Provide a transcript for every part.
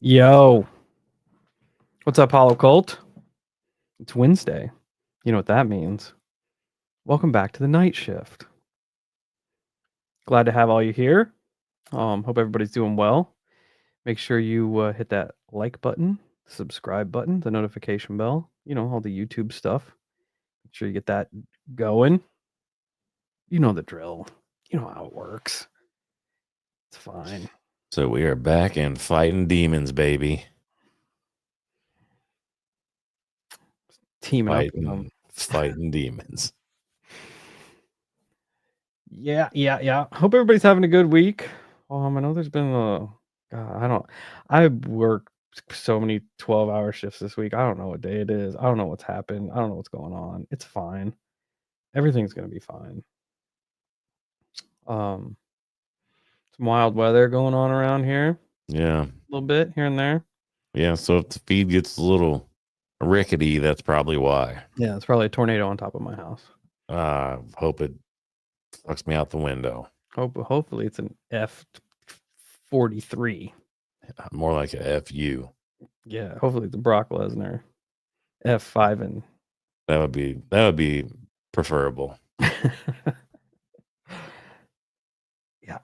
Yo, what's up, Hollow Cult? It's Wednesday. You know what that means. Welcome back to the night shift. Glad to have all you here. Hope everybody's doing well. Make sure you hit that like button, subscribe button, the notification bell. You know, all the YouTube stuff. Make sure you get that going. You know the drill. You know how it works. It's fine. So we are back and fighting demons, baby. Teaming up with them. Fighting demons. Yeah. Hope everybody's having a good week. I know there's been I work so many 12-hour shifts this week. I don't know what day it is. I don't know what's happened. I don't know what's going on. It's fine. Everything's going to be fine. Some wild weather going on around here. Yeah. A little bit here and there. Yeah, so if the feed gets a little rickety, that's probably why. Yeah, it's probably a tornado on top of my house. Hope it fucks me out the window. Hopefully it's an F-43. More like a FU. Yeah, hopefully it's a Brock Lesnar F5 and that would be preferable. Yeah.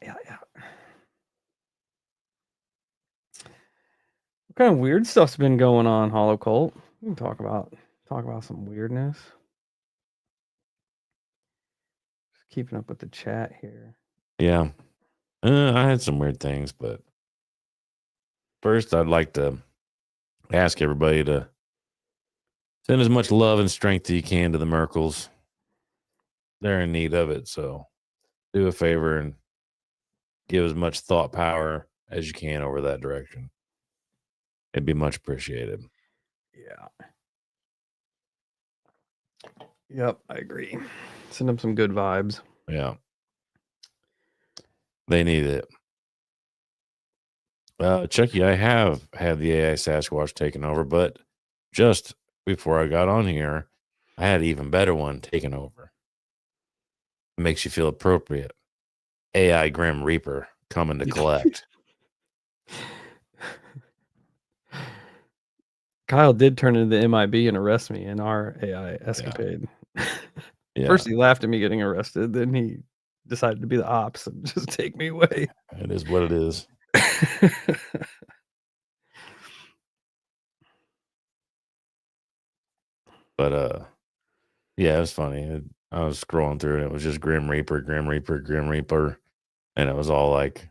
What kind of weird stuff's been going on, Hollow Cult? We can talk about some weirdness. Just keeping up with the chat here. Yeah. I had some weird things, but first I'd like to ask everybody to send as much love and strength as you can to the Merkles. They're in need of it, so do a favor and give as much thought power as you can over that direction. It'd be much appreciated. Yeah. Yep, I agree. Send them some good vibes. Yeah. They need it. Chucky, I have had the AI Sasquatch taken over, but just before I got on here, I had an even better one taken over. It makes you feel appropriate. AI Grim Reaper coming to collect. Kyle did turn into the MIB and arrest me in our AI escapade. Yeah. First, he laughed at me getting arrested. Then he decided to be the ops and just take me away. It is what it is. But yeah, it was funny. I was scrolling through and it was just Grim Reaper, and it was all like,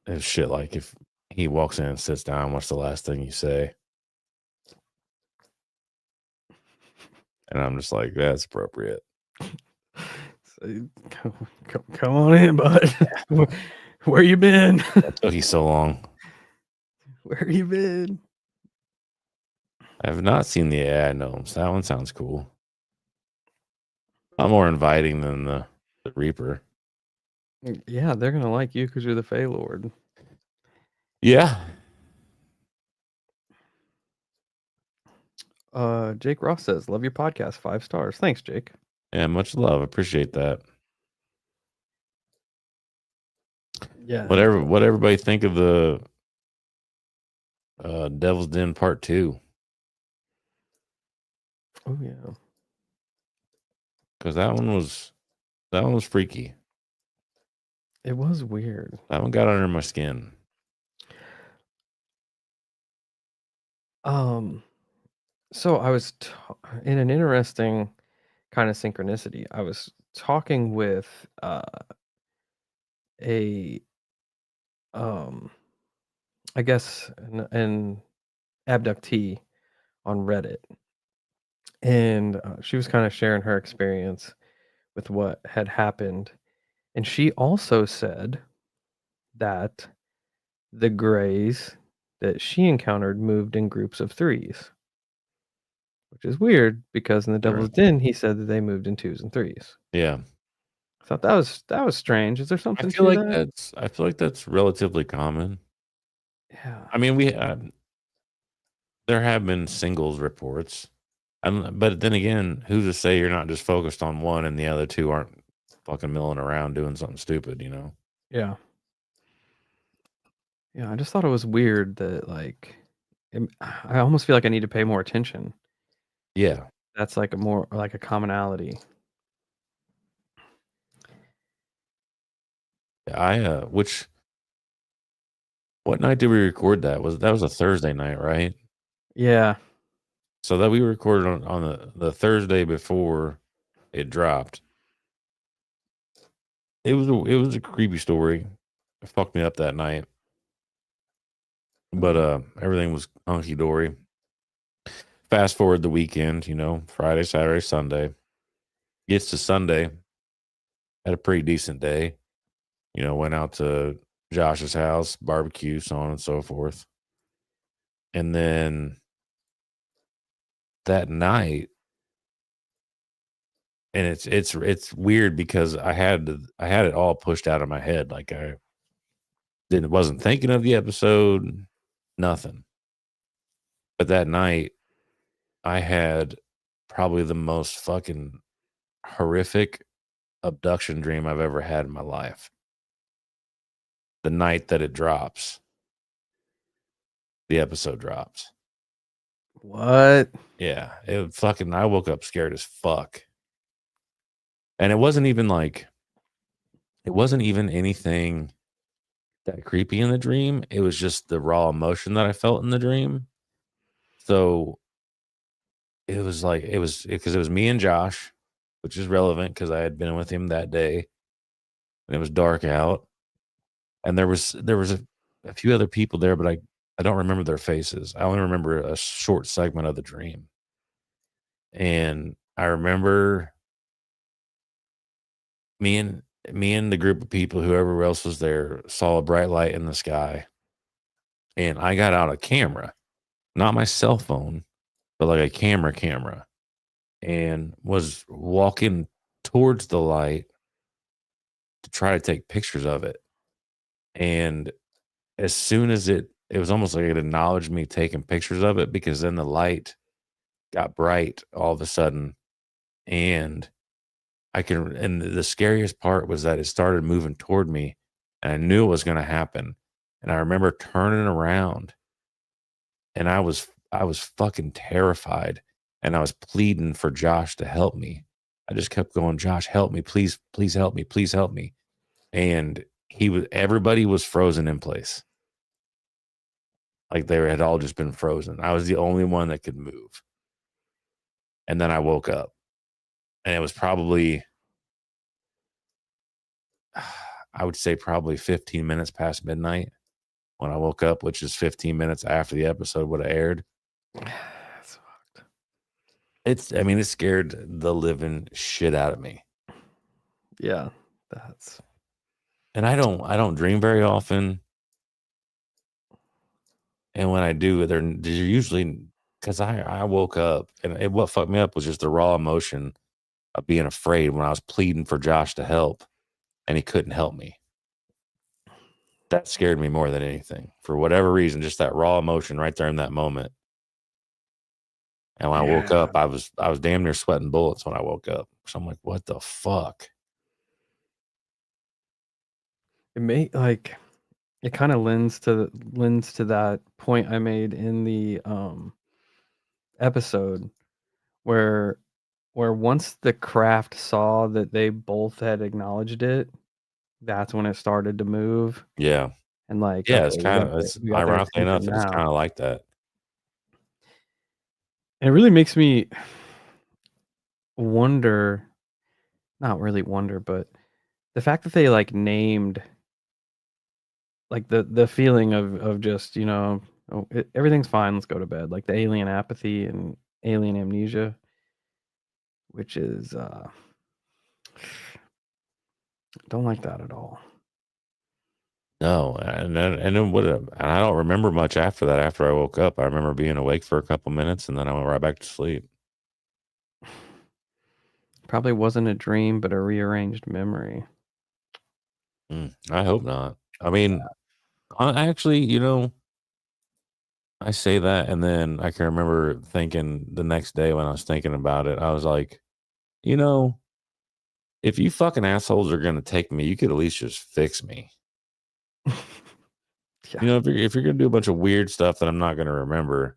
it was shit like if he walks in and sits down, what's the last thing you say? And I'm just like, that's appropriate. Come on in, bud. Where you been? That took you so long. Where you been? I have not seen the AI gnomes. That one sounds cool. I'm more inviting than the Reaper. Yeah, they're gonna like you because you're the Fey Lord. Yeah. Jake Ross says, "Love your podcast, 5 stars." Thanks, Jake. Yeah, much love. Appreciate that. Yeah. What everybody think of the Devil's Den Part 2? Oh yeah. Because that one was freaky. It was weird. That one got under my skin. So I was in an interesting kind of synchronicity. I was talking with a I guess an abductee on Reddit, and she was kind of sharing her experience with what had happened, and she also said that the grays that she encountered moved in groups of threes, which is weird because in the Devil's Den he said that they moved in twos and threes. Yeah. I thought that was strange. Is there something I feel to like that? that's relatively common. Yeah. I mean, there have been singles reports. But then again, who's to say you're not just focused on one and the other two aren't fucking milling around doing something stupid, you know? Yeah. Yeah, I just thought it was weird that I almost feel like I need to pay more attention. Yeah. That's like a commonality. What night did we record that? That was a Thursday night, right? Yeah. So that we recorded on the Thursday before it dropped. It was a creepy story. It fucked me up that night. But everything was hunky dory. Fast forward the weekend, Friday, Saturday, Sunday. Gets to Sunday, had a pretty decent day. Went out to Josh's house, barbecue, so on and so forth. And then that night, and it's weird because I had it all pushed out of my head. Like I wasn't thinking of the episode, nothing. But that night, I had probably the most fucking horrific abduction dream I've ever had in my life. The night that it drops, the episode drops. What? Yeah, I woke up scared as fuck. And it wasn't even anything that creepy in the dream. It was just the raw emotion that I felt in the dream. So it was because it was me and Josh, which is relevant because I had been with him that day and it was dark out. And there was a few other people there, but I don't remember their faces. I only remember a short segment of the dream. And I remember me and the group of people, whoever else was there, saw a bright light in the sky. And I got out a camera, not my cell phone, but like a camera, and was walking towards the light to try to take pictures of it. And as soon as it was almost like it acknowledged me taking pictures of it, because then the light got bright all of a sudden. And and the scariest part was that it started moving toward me and I knew it was going to happen. And I remember turning around and I was fucking terrified and I was pleading for Josh to help me. I just kept going, Josh, help me, please, please help me, please help me. And everybody was frozen in place. Like they had all just been frozen. I was the only one that could move. And then I woke up and it was probably, I would say probably 15 minutes past midnight when I woke up, which is 15 minutes after the episode would have aired. That's fucked. It scared the living shit out of me. Yeah, that's And I don't dream very often. And when I do, they're usually because I woke up and what fucked me up was just the raw emotion of being afraid when I was pleading for Josh to help and he couldn't help me. That scared me more than anything. For whatever reason, just that raw emotion right there in that moment. And when I woke yeah. up, I was damn near sweating bullets when I woke up. So I'm like, what the fuck? It may like it kind of lends to that point I made in the episode where once the craft saw that they both had acknowledged it, that's when it started to move Yeah. and like, Yeah, okay, it's kind of it's we got their ironically attention enough, it is now. kind of like that. And it really makes me wonder, not really wonder, but the fact that they like named like the feeling of just, oh, everything's fine, let's go to bed. Like the alien apathy and alien amnesia, which is don't like that at all. No, and then and I don't remember much after that. After I woke up, I remember being awake for a couple minutes, and then I went right back to sleep. Probably wasn't a dream, but a rearranged memory. I hope not. I mean, I actually, I say that, and then I can remember thinking the next day when I was thinking about it, I was like, you know, if you fucking assholes are gonna take me, you could at least just fix me. Yeah, If you're gonna do a bunch of weird stuff that I'm not gonna remember,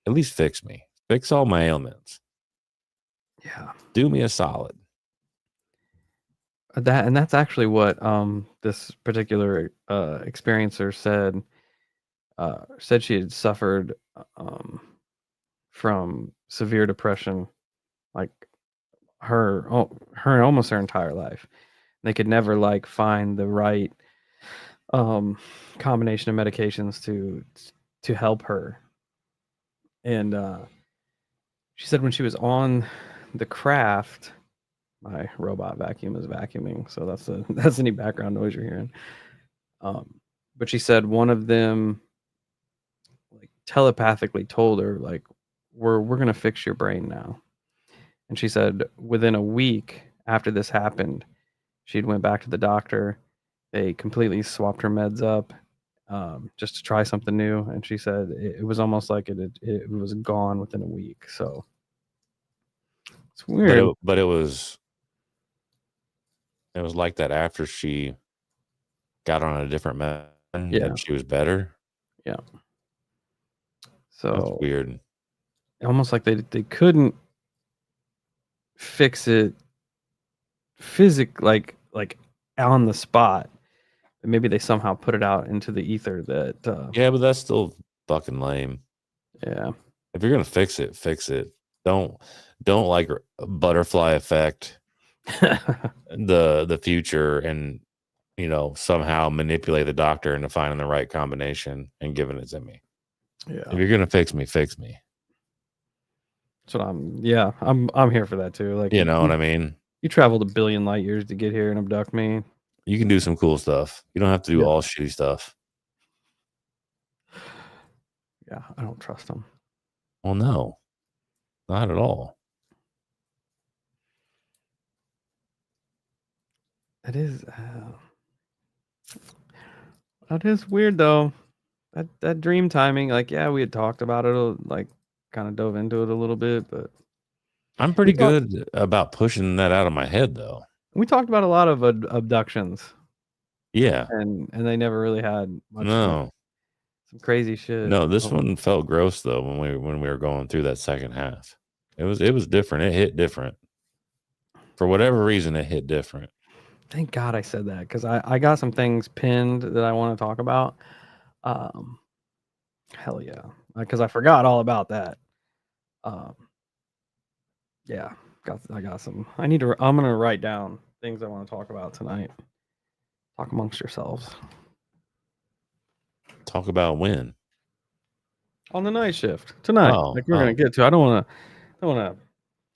at least fix me. Fix all my ailments. yeah. Do me a solid. That's actually what this particular experiencer said. Said she had suffered from severe depression, like her almost her entire life. They could never like find the right um combination of medications to help her. And she said when she was on the craft, my robot vacuum is vacuuming, so that's any background noise you're hearing. But she said one of them like telepathically told her like we're gonna fix your brain now. And she said within a week after this happened, she'd went back to the doctor. They completely swapped her meds up just to try something new. And she said it was almost like it was gone within a week. So it's weird. But it was like that after she got on a different medicine Yeah, that she was better. yeah. That's So weird. almost like they couldn't fix it like on the spot. But maybe they somehow put it out into the ether that Yeah, but that's still fucking lame. yeah. If you're gonna fix it, fix it. Don't don't like butterfly effect the future and somehow manipulate the doctor into finding the right combination and giving it to me. Yeah. If you're gonna fix me, fix me. So I'm here for that too. Like You know what I mean? you traveled a billion light years to get here and abduct me. You can do some cool stuff. You don't have to do Yeah. all shitty stuff. Yeah, I don't trust them. Well, no, not at all. That is weird though. That dream timing, like yeah, we had talked about it, like kind of dove into it a little bit, but I'm we pretty talked good about pushing that out of my head, though. we talked about a lot of abductions, Yeah. and they never really had much of No. some crazy shit. No, this So one felt gross though when we were going through that second half. It was different. It hit different. For whatever reason, it hit different. thank God I said that because I got some things pinned that I want to talk about. Um, hell yeah, because I forgot all about that. Um, yeah, I got some. I'm gonna write down things I want to talk about tonight. Talk amongst yourselves Talk about when. on the night shift tonight. Oh, Like we're gonna oh, get to. I don't wanna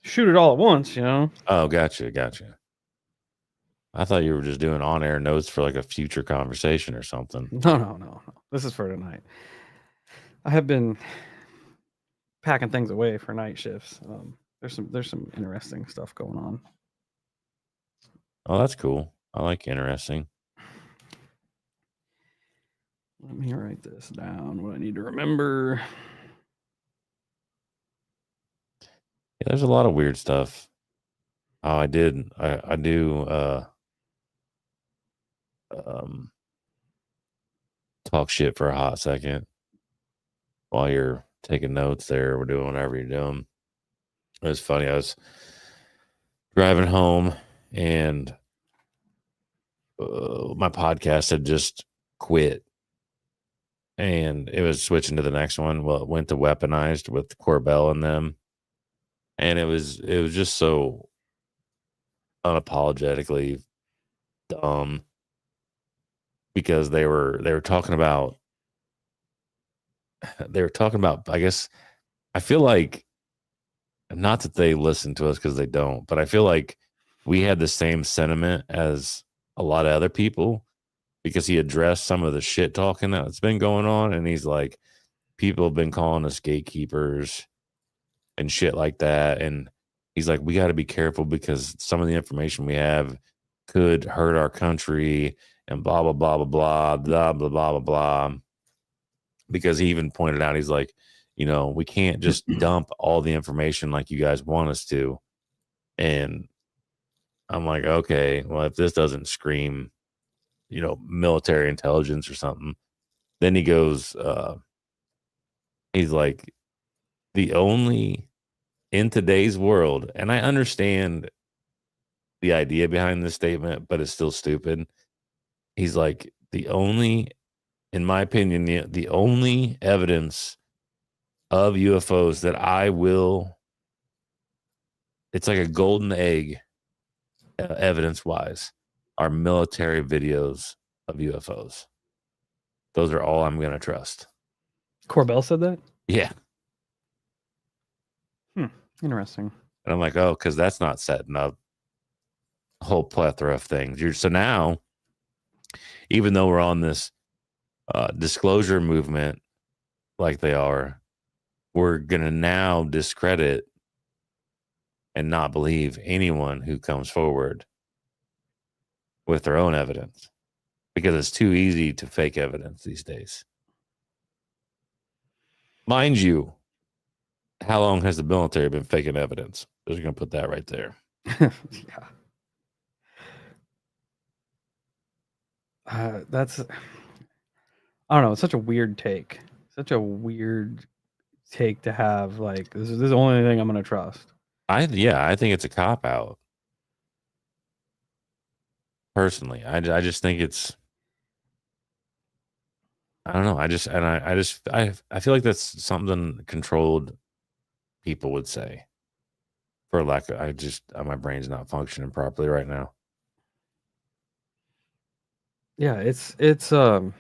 shoot it all at once. oh, gotcha, gotcha. I thought you were just doing on-air notes for like a future conversation or something. No. This is for tonight. I have been packing things away for night shifts. There's some interesting stuff going on. Oh, that's cool. I like interesting. Let me write this down. What I need to remember. Yeah, there's a lot of weird stuff. Oh, I do um talk shit for a hot second while you're taking notes there or doing whatever you're doing. It was funny. I was driving home and my podcast had just quit and it was switching to the next one. Well, it went to weaponized with Corbell and them. And it was just so unapologetically dumb because they were talking about I guess I feel like not that they listen to us because they don't, but I feel like we had the same sentiment as a lot of other people because he addressed some of the shit talking that's been going on. And he's like, people have been calling us gatekeepers and shit like that. And he's like, we got to be careful because some of the information we have could hurt our country and blah, blah, blah, blah, blah, blah, blah, blah, blah, blah. Because he even pointed out, he's like, we can't just dump all the information like you guys want us to. And I'm like, okay, well, if this doesn't scream, military intelligence or something, then he goes, he's like, the only in today's world, and I understand the idea behind this statement, but it's still stupid. He's like, in my opinion, the only evidence of UFOs that it's like a golden egg, evidence wise, are military videos of UFOs. Those are all I'm going to trust. Corbell said that? Yeah. Interesting. And I'm like, oh, because that's not setting up a whole plethora of things. So now, even though we're on this disclosure movement like they are, we're going to now discredit and not believe anyone who comes forward with their own evidence because it's too easy to fake evidence these days. Mind you, how long has the military been faking evidence? Just going to put that right there. Yeah. That's, I don't know. It's such a weird take. Such a weird take to have. Like, this is the only thing I'm going to trust. I think it's a cop out. Personally, I just think it's, I don't know. I feel like that's something controlled people would say. For lack of, my brain's not functioning properly right now. Yeah, it's I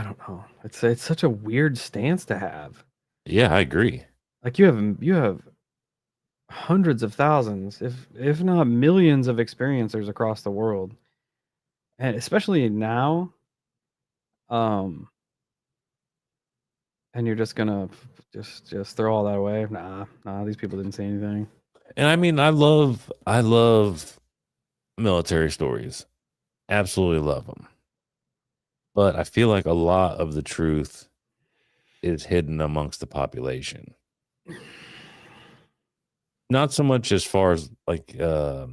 don't know. It's such a weird stance to have. Yeah, I agree. Like, you have hundreds of thousands, if not millions of experiencers across the world. And especially now, um and you're just gonna just throw all that away. Nah, these people didn't say anything. And I mean, I love military stories. Absolutely love them. But I feel like a lot of the truth is hidden amongst the population. Not so much as far as like the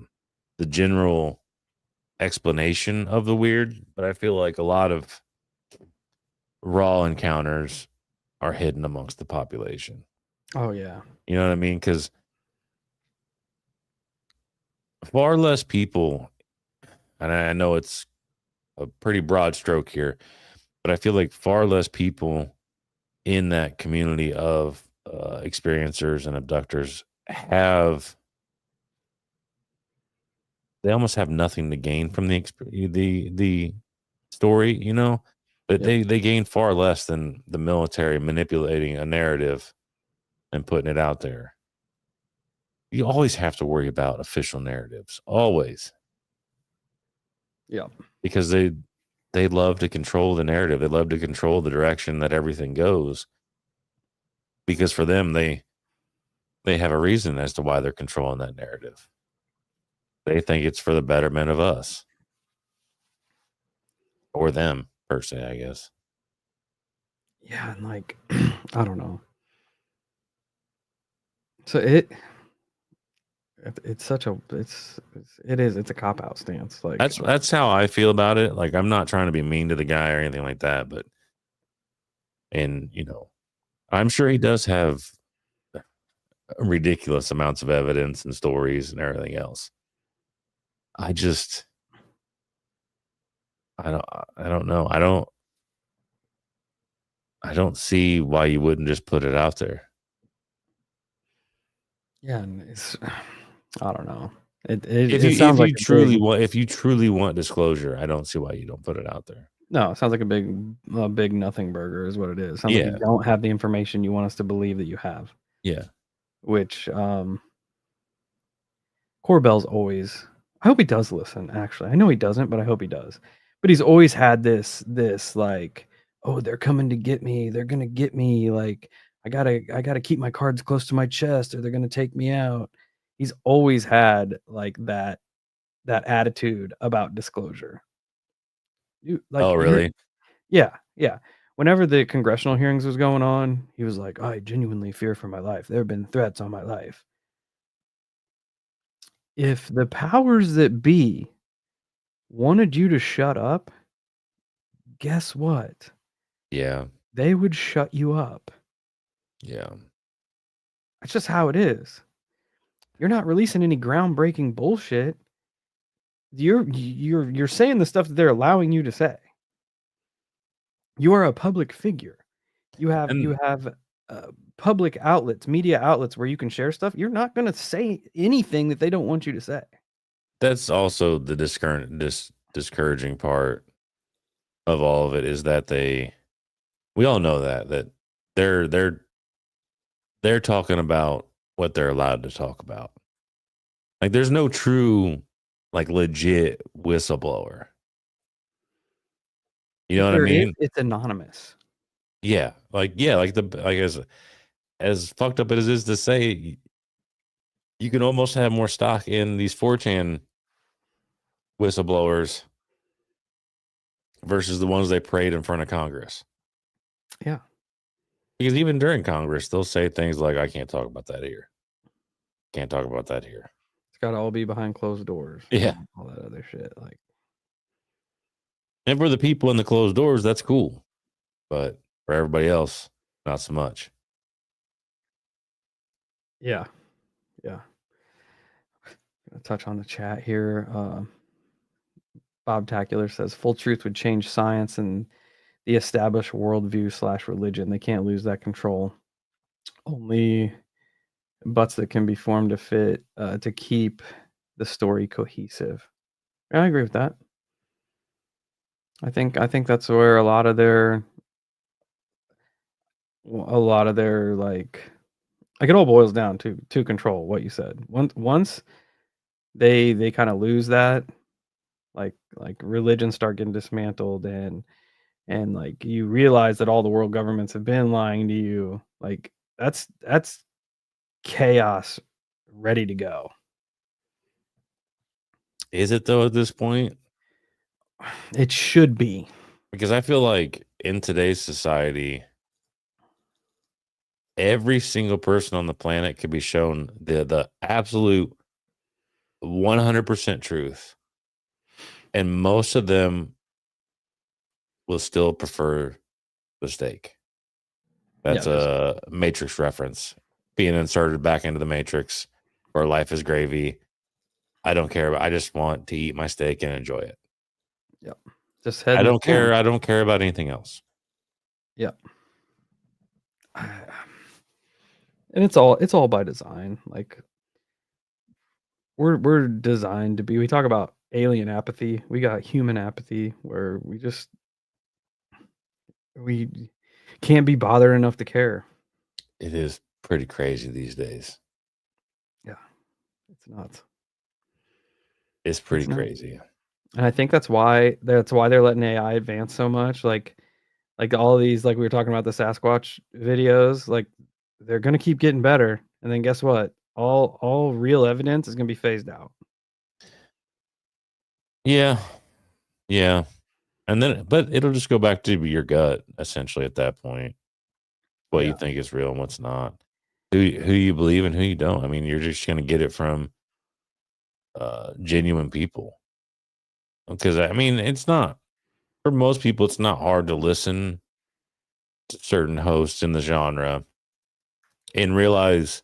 general explanation of the weird, but I feel like a lot of raw encounters are hidden amongst the population. Oh yeah. You know what I mean? Because far less people, and I know it's a pretty broad stroke here, but I feel like far less people in that community of experiencers and abductors they almost have nothing to gain from the story, but Yep. they gain far less than the military manipulating a narrative and putting it out there. you always have to worry about official narratives, always, Yeah. because they love to control the narrative. They love to control the direction that everything goes, because for them they have a reason as to why they're controlling that narrative. They think it's for the betterment of us or them, per se, I guess. Yeah, and like I don't know. So it's such a it's a cop out stance. Like That's how I feel about it. Like, I'm not trying to be mean to the guy or anything like that, but and I'm sure he does have ridiculous amounts of evidence and stories and everything else. I just I don't know. I don't see why you wouldn't just put it out there. yeah, and it's I don't know. It sounds like If you truly want disclosure, I don't see why you don't put it out there. no, it sounds like a big nothing burger is what it is. Sounds like you Yeah. don't have the information you want us to believe that you have, Yeah. which Corbell's always I hope he does listen, actually. I know he doesn't, but I hope he does. But he's always had this like, "Oh, they're coming to get me. They're gonna get me. Like, I gotta keep my cards close to my chest or they're gonna take me out." He's always had like that attitude about disclosure. You like Oh, you're really? Yeah, yeah. Whenever the congressional hearings was going on, he was like, "I genuinely fear for my life. There have been threats on my life." If the powers that be wanted you to shut up, guess what? Yeah. They would shut you up. Yeah. That's just how it is. You're not releasing any groundbreaking bullshit. You're saying the stuff that they're allowing you to say. You are a public figure. You And have public outlets, media outlets where you can share stuff. You're not going to say anything that they don't want you to say. that's also the discouraging part of all of it, is that we all know that they're they're they're talking about what they're allowed to talk about. Like, there's no true, like, legit whistleblower. You know If what I there is, mean? it's anonymous. Yeah. Like, as fucked up as it is to say, you can almost have more stock in these 4chan whistleblowers versus the ones they parade in front of Congress. Yeah. Because even during Congress, they'll say things like, "I can't talk about that here. Can't talk about that here." It's got to all be behind closed doors. Yeah. And all that other shit. Like, And for the people in the closed doors, that's cool. But for everybody else, not so much. yeah. Yeah. Gonna touch on the chat here. Bob Tacular says full truth would change science and the established worldview / religion. They can't lose that control. Only butts that can be formed to fit to keep the story cohesive. I agree with that. I think that's where a lot of their like it all boils down to control. What you said. Once they kind of lose that, like religions start getting dismantled and like you realize that all the world governments have been lying to you. Like that's chaos ready to go. Is it, though, at this point? It should be. Because I feel like in today's society, every single person on the planet could be shown the absolute 100% truth. And most of them will still prefer the steak. Yeah, That's a Matrix reference being inserted back into the Matrix, where life is gravy. I don't care. I just want to eat my steak and enjoy it. yep. Just head I in the don't sand. care. I don't care about anything else. Yep. And it's all by design. Like we're designed to be. We talk about alien apathy. We got human apathy where we can't be bothered enough to care. It is pretty crazy these days. Yeah. It's nuts. It's pretty It's nuts. crazy. And I think that's why they're letting AI advance so much. Like all these, like we were talking about the Sasquatch videos, like they're gonna keep getting better. And then guess what? All real evidence is gonna be phased out. Yeah. Yeah. And then, but it'll just go back to your gut essentially at that point. What you Yeah. think is real and what's not. Who you believe and who you don't. I mean, you're just going to get it from genuine people. Because I mean, it's not for most people. It's not hard to listen to certain hosts in the genre and realize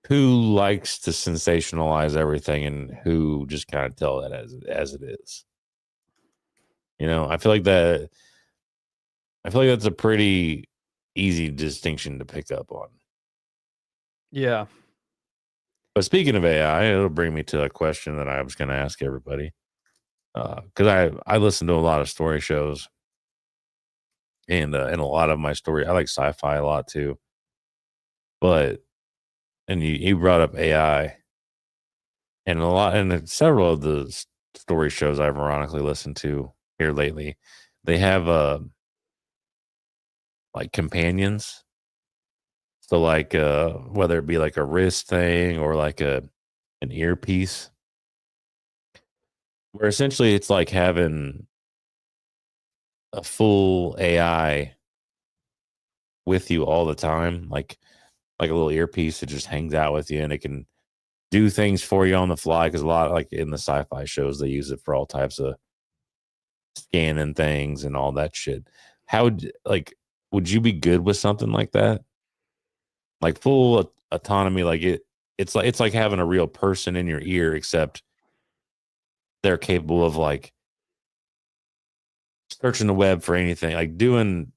who likes to sensationalize everything and who just kind of tell it as it is. You know, I feel like that's a pretty easy distinction to pick up on. Yeah. But speaking of AI, it'll bring me to a question that I was going to ask everybody. Because I listen to a lot of story shows, and a lot of my story, I like sci-fi a lot too. But and you brought up AI, and several of the story shows I've ironically listened to here lately, they have like companions. So like whether it be like a wrist thing or like an earpiece, where essentially it's like having a full AI with you all the time, like a little earpiece that just hangs out with you and it can do things for you on the fly. Because a lot, like in the sci-fi shows, they use it for all types of scanning things and all that shit. Like, would you be good with something like that? Like full autonomy, like it's like having a real person in your ear, except they're capable of like searching the web for anything, like doing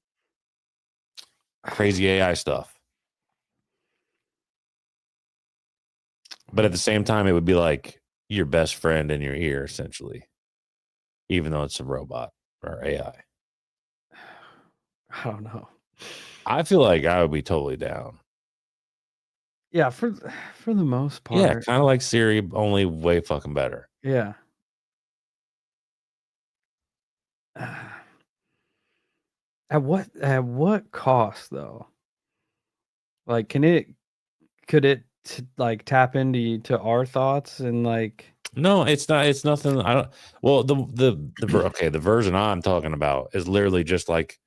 crazy AI stuff. But at the same time, it would be like your best friend in your ear, essentially, even though it's a robot or AI. I don't know. I feel like I would be totally down. Yeah, for the most Yeah, part. kind of like Siri, only way fucking better. Yeah. At what cost though? Like could it like tap into to our thoughts and like No, it's not. It's nothing. I don't. Well, okay, the version I'm talking about is literally just like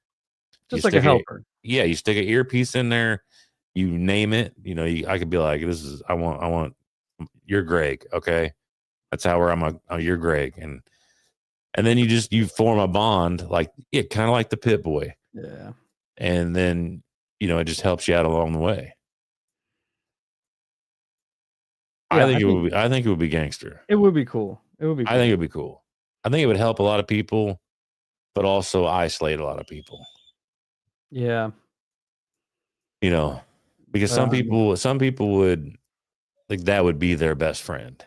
you just like a stick a helper? yeah, you stick an earpiece in there, you name it. You know, I could be like, this is I want you're Greg, okay? That's how I'm you're Greg, and then you form a bond, like yeah, kind of like the Pit Boy, Yeah. and then it just helps you out along the way. Yeah, I think I think it would be gangster. it would be cool. It would be I think cool. it would be cool. I think it would help a lot of people, but also isolate a lot of people. Yeah. You know, because Um, some people would like that would be their best friend.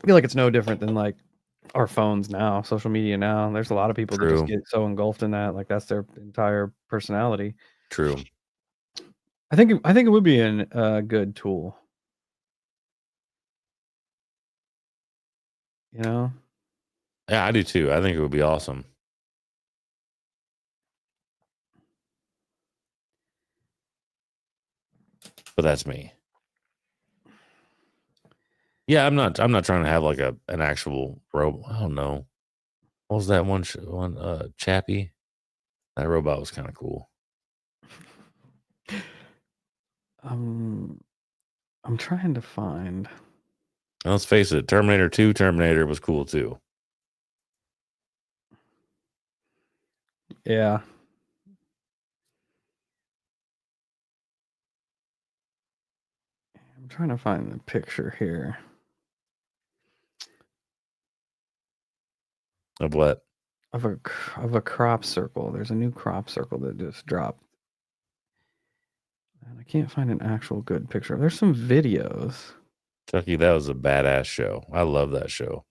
I feel like it's no different than like our phones now, social media now. There's a lot of people that just True, get so engulfed in that, like that's their entire personality. true. I think it would be a good tool, you know? Yeah, I do too. I think it would be awesome. But that's me. Yeah, I'm not trying to have like an actual robot. I don't know. What was that one Chappie? That robot was kind of cool. Um, I'm trying to find. And let's face it, Terminator 2 Terminator was cool too. Yeah, I'm trying to find the picture here Of what? of a crop circle. There's a new crop circle that just dropped, and I can't find an actual good picture. There's some videos. Chucky, that was a badass show. I love that show.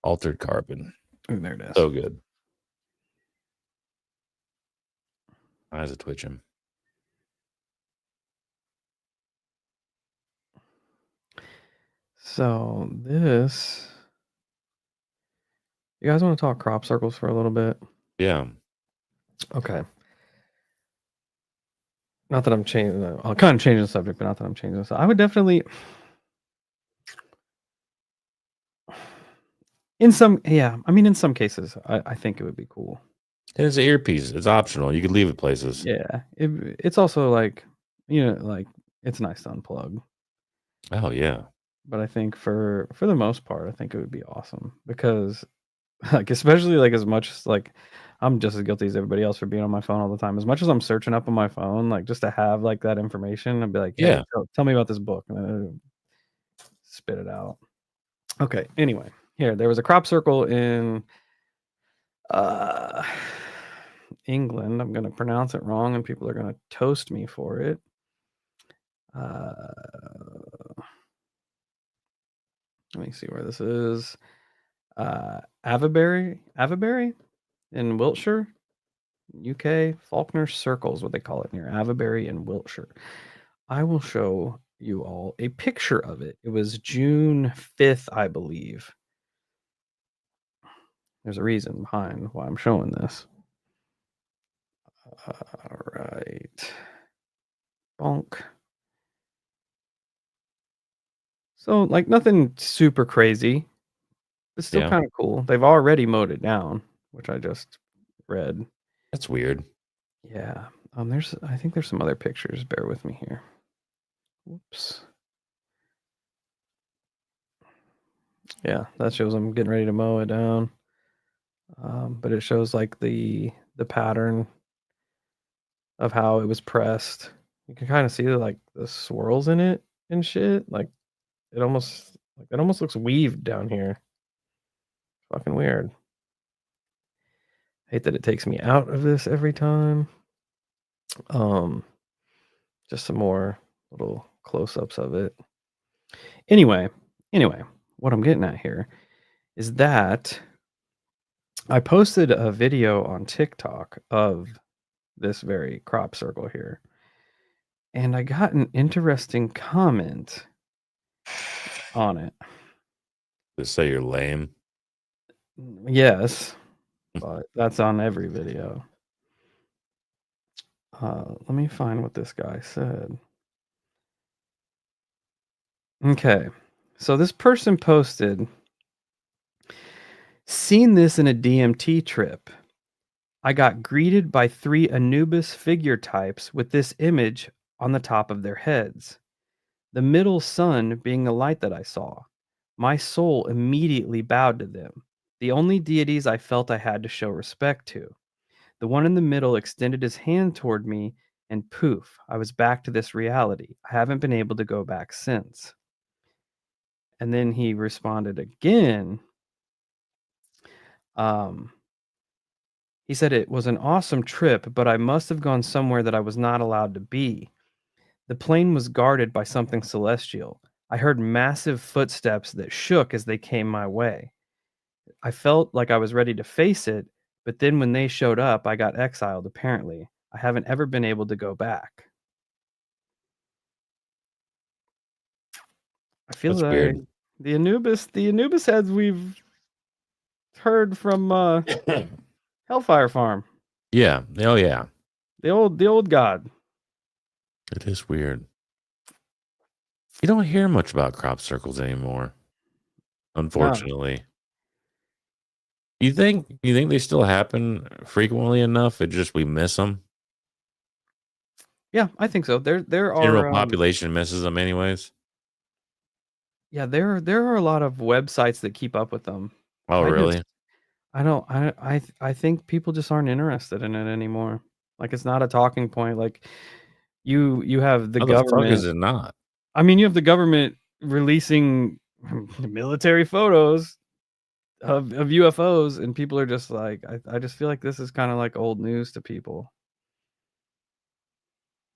Altered Carbon. Oh, there it is. So good. Eyes are twitching. So this, you guys want to talk crop circles for a little bit? Yeah. Okay. Not that I'm changing. I'll kind of change the subject, but not that I'm changing the subject. I would definitely, in some, yeah. I mean, in some cases, I think it would be cool. And it's an earpiece. It's optional. You could leave it places. Yeah. It's also like, like it's nice to unplug. Oh yeah. But I think for the most part, I think it would be awesome because like, especially, like, as much as, like, I'm just as guilty as everybody else for being on my phone all the time. As much as I'm searching up on my phone, like, just to have, like, that information and be like, "Hey, Yeah. tell me about this book," and then spit it out. Okay, anyway, here, there was a crop circle in, uh, England. I'm gonna pronounce it wrong, and people are gonna toast me for it. Let me see where this is. Avebury in Wiltshire? UK, Faulkner Circles, what they call it near Avebury in Wiltshire. I will show you all a picture of it. It was June 5th, I believe. There's a reason behind why I'm showing this. All right. Bonk. So, like, nothing super crazy. It's still Yeah. kind of cool. They've already mowed it down, which I just read. That's weird. Yeah. I think there's some other pictures. Bear with me here. Whoops. Yeah, that shows them getting ready to mow it down. But it shows like the pattern of how it was pressed. You can kind of see the swirls in it and shit. Like it almost looks weaved down here. Fucking weird. Hate that it takes me out of this every time. Um, just some more little close-ups of it. Anyway, what I'm getting at here is that I posted a video on TikTok of this very crop circle here. And I got an interesting comment on it. Just say you're lame. Yes, but that's on every video. Let me find what this guy said. Okay, so this person posted, seen this in a DMT trip. I got greeted by 3 Anubis figure types with this image on the top of their heads. The middle sun being the light that I saw. My soul immediately bowed to them, the only deities I felt I had to show respect to. The one in the middle extended his hand toward me, and poof, I was back to this reality. I haven't been able to go back since. And then he responded again. Um, he said it was an awesome trip, but I must have gone somewhere that I was not allowed to be. The plane was guarded by something celestial. I heard massive footsteps that shook as they came my way. I felt like I was ready to face it, but then when they showed up, I got exiled, apparently. I haven't ever been able to go back. I feel That's like weird. the Anubis heads we've heard from Hellfire Farm, Yeah. Oh yeah. the old god. It is weird. You don't hear much about crop circles anymore, No, unfortunately. You think they still happen frequently enough? It just we miss them. yeah, I think so. There General are population misses them anyways. yeah, there are a lot of websites that keep up with them. Oh I really? just I don't I think people just aren't interested in it anymore. Like it's not a talking point. Like you have the How the fuck is government. it not? I mean, you have the government releasing military photos of UFOs, and people are just like, I just feel like this is kind of like old news to people.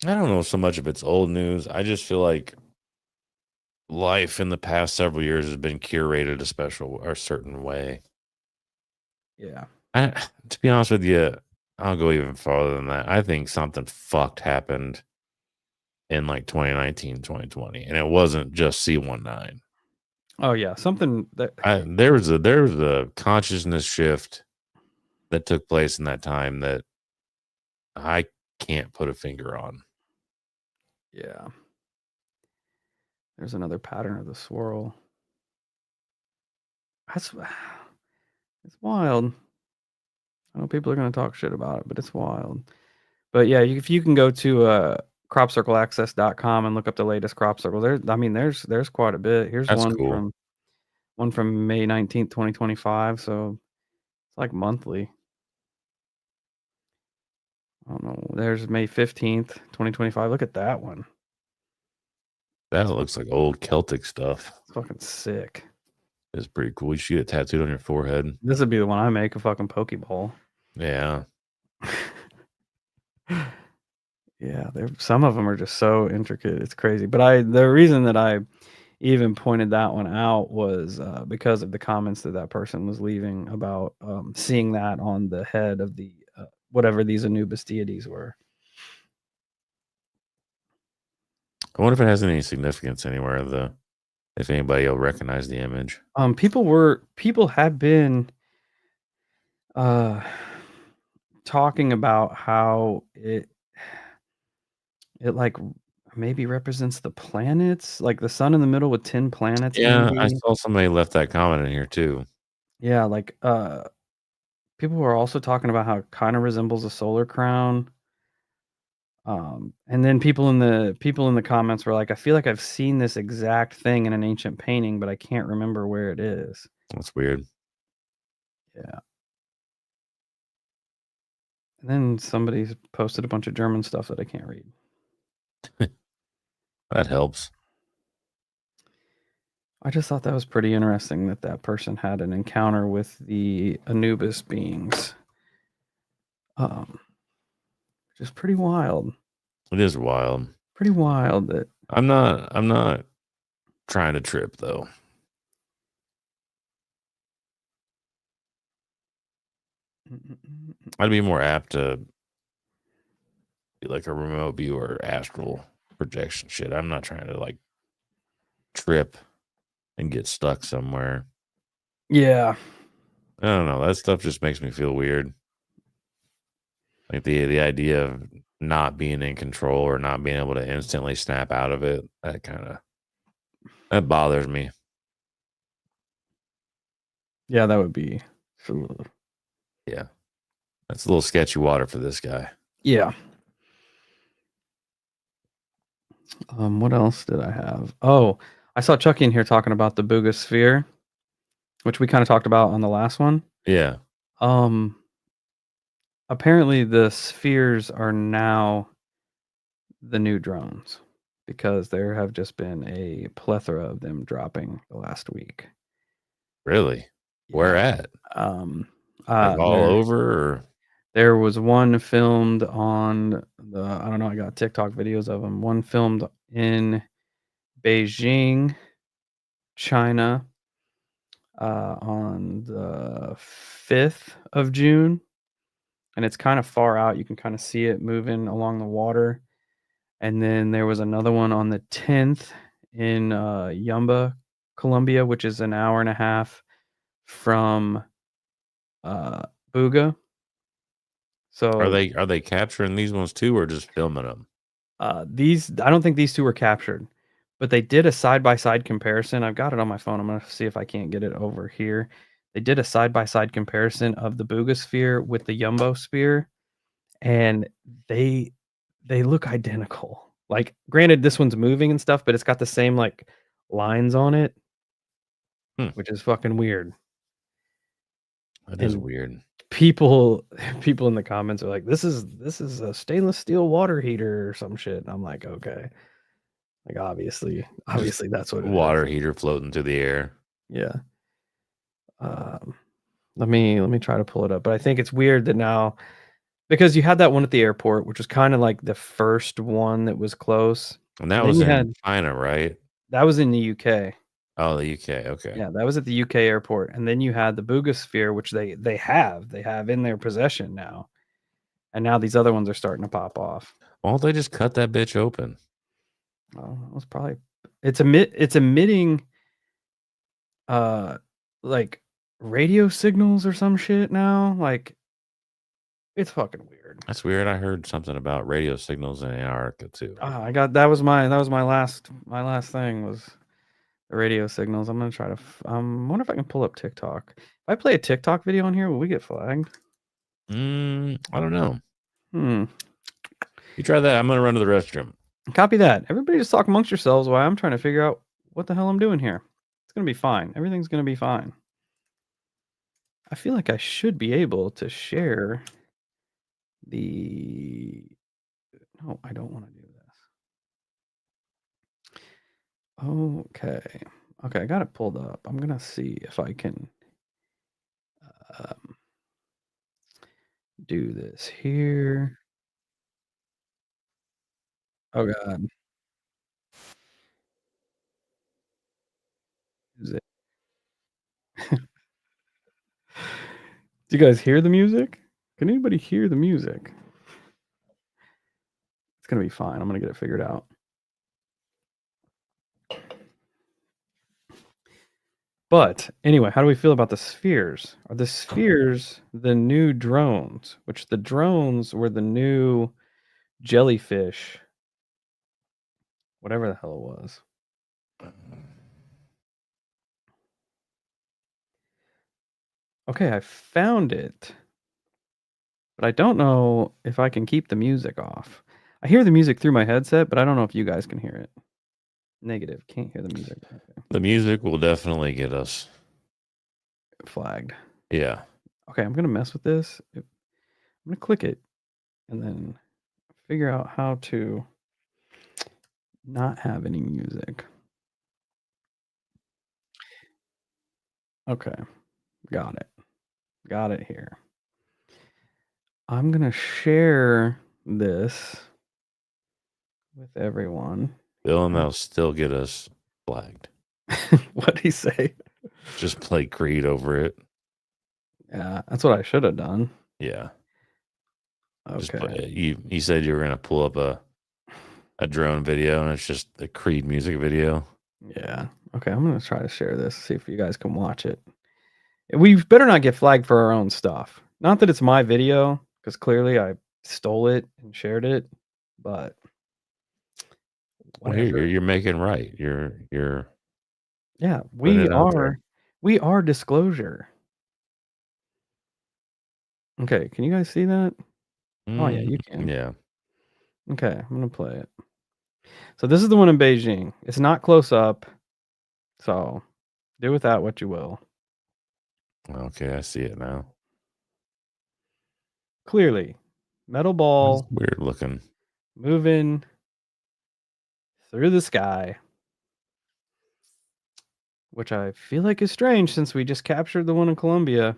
I don't know so much if it's old news. I just feel like life in the past several years has been curated a special or certain way. Yeah. To be honest with you, I'll go even farther than that. I think something fucked happened in like 2019, 2020, and it wasn't just C19. Oh yeah, something that There was a consciousness shift that took place in that time that I can't put a finger on. yeah. There's another pattern of the swirl. That's it's wild. I know people are gonna talk shit about it, but it's wild. But yeah, if you can go to cropcircleaccess.com and look up the latest crop circle, there's quite a bit. Here's That's cool. one from May 19th, 2025. So it's like monthly. I don't know. There's May 15th, 2025. Look at that one. That looks like old Celtic stuff. It's fucking sick. It's pretty cool. You should get it tattooed on your forehead. This would be the one I make, a fucking Pokeball. Yeah. Yeah, some of them are just so intricate. It's crazy. But the reason that I even pointed that one out was because of the comments that person was leaving about seeing that on the head of the whatever these Anubis deities were. I wonder if it has any significance anywhere. If anybody will recognize the image. People had been talking about how it like maybe represents the planets, like the sun in the middle with 10 planets. Yeah, I maybe. saw somebody left that comment in here too. Yeah, like people were also talking about how it kind of resembles a solar crown. And then people in the comments were like, I feel like I've seen this exact thing in an ancient painting, but I can't remember where it is. That's weird. Yeah. And then somebody's posted a bunch of German stuff that I can't read. That helps. I just thought that was pretty interesting that person had an encounter with the Anubis beings. Which is pretty wild. It is wild. Pretty wild that I'm not trying to trip though. I'd be more apt to be like a remote view or astral projection shit. I'm not trying to like trip and get stuck somewhere. Yeah. I don't know. That stuff just makes me feel weird. Like the idea of not being in control or not being able to instantly snap out of it, that bothers me. Yeah, that would be. Yeah. That's a little sketchy water for this guy. Yeah. What else did I have? Oh, I saw Chucky in here talking about the Boogosphere, which we kind of talked about on the last one. Yeah. Apparently the spheres are now the new drones because there have just been a plethora of them dropping the last week. Really? Yeah. Where at? Like all over? Or? There was one filmed on I don't know, I got TikTok videos of them. One filmed in Beijing, China, on the 5th of June. And it's kind of far out. You can kind of see it moving along the water. And then there was another one on the 10th in Yumba, Colombia, which is an hour and a half from Buga. So Are they capturing these ones too, or just filming them? I don't think these two were captured, but they did a side by side comparison. I've got it on my phone. I'm gonna see if I can't get it over here. They did a side by side comparison of the Boogosphere with the Jumbo sphere, and they look identical. Like, granted, this one's moving and stuff, but it's got the same like lines on it, which is fucking weird. That is weird. People in the comments are like, this is a stainless steel water heater or some shit. And I'm like, okay. Like, obviously that's what it is. Water heater floating through the air. Yeah. Let me try to pull it up. But I think it's weird that now, because you had that one at the airport, which was kind of like the first one that was close. And that was in China, right? That was in the UK. Oh, the UK. Okay. Yeah, that was at the UK airport. And then you had the Boogosphere, which they have in their possession now. And now these other ones are starting to pop off. Why don't they just cut that bitch open? Oh, it was probably it's emitting like radio signals or some shit now. Like it's fucking weird. That's weird. I heard something about radio signals in Antarctica too. I got that was my last thing was the radio signals. I'm gonna try to wonder if I can pull up TikTok. If I play a TikTok video on here, will we get flagged? I don't know. Hmm. You try that. I'm gonna run to the restroom. Copy that. Everybody just talk amongst yourselves while I'm trying to figure out what the hell I'm doing here. It's gonna be fine. Everything's gonna be fine. I feel like I should be able to share the. No, I don't want to do this. Okay. Okay, I got it pulled up. I'm gonna see if I can um, do this here. Oh god. Is it? Do you guys hear the music? Can anybody hear the music? It's gonna be fine. I'm gonna get it figured out. But anyway, how do we feel about the spheres? Are the spheres the new drones? Which the drones were the new jellyfish, whatever the hell it was. Okay, I found it. But I don't know if I can keep the music off. I hear the music through my headset, but I don't know if you guys can hear it. Negative. Can't hear the music. Okay. The music will definitely get us Flagged. Yeah. Okay, I'm gonna mess with this. I'm gonna click it and then figure out how to not have any music. Okay, got it. Got it here. I'm gonna share this with everyone. Bill and they'll still get us flagged. What'd he say? Just play Creed over it. Yeah, that's what I should have done. Yeah. Okay. You said you were gonna pull up a drone video and it's just a Creed music video. Yeah. Okay, I'm gonna try to share this, see if you guys can watch it. We better not get flagged for our own stuff. Not that it's my video, because clearly I stole it and shared it, but Well, whatever. here you're making right. You're Yeah, putting it out there. we are disclosure. Okay, can you guys see that? Oh yeah, you can. Yeah. Okay, I'm gonna play it. So this is the one in Beijing. It's not close up, so do with that what you will. Okay, I see it now. Clearly, metal ball It's weird looking. moving through the sky, which I feel like is strange since we just captured the one in Colombia.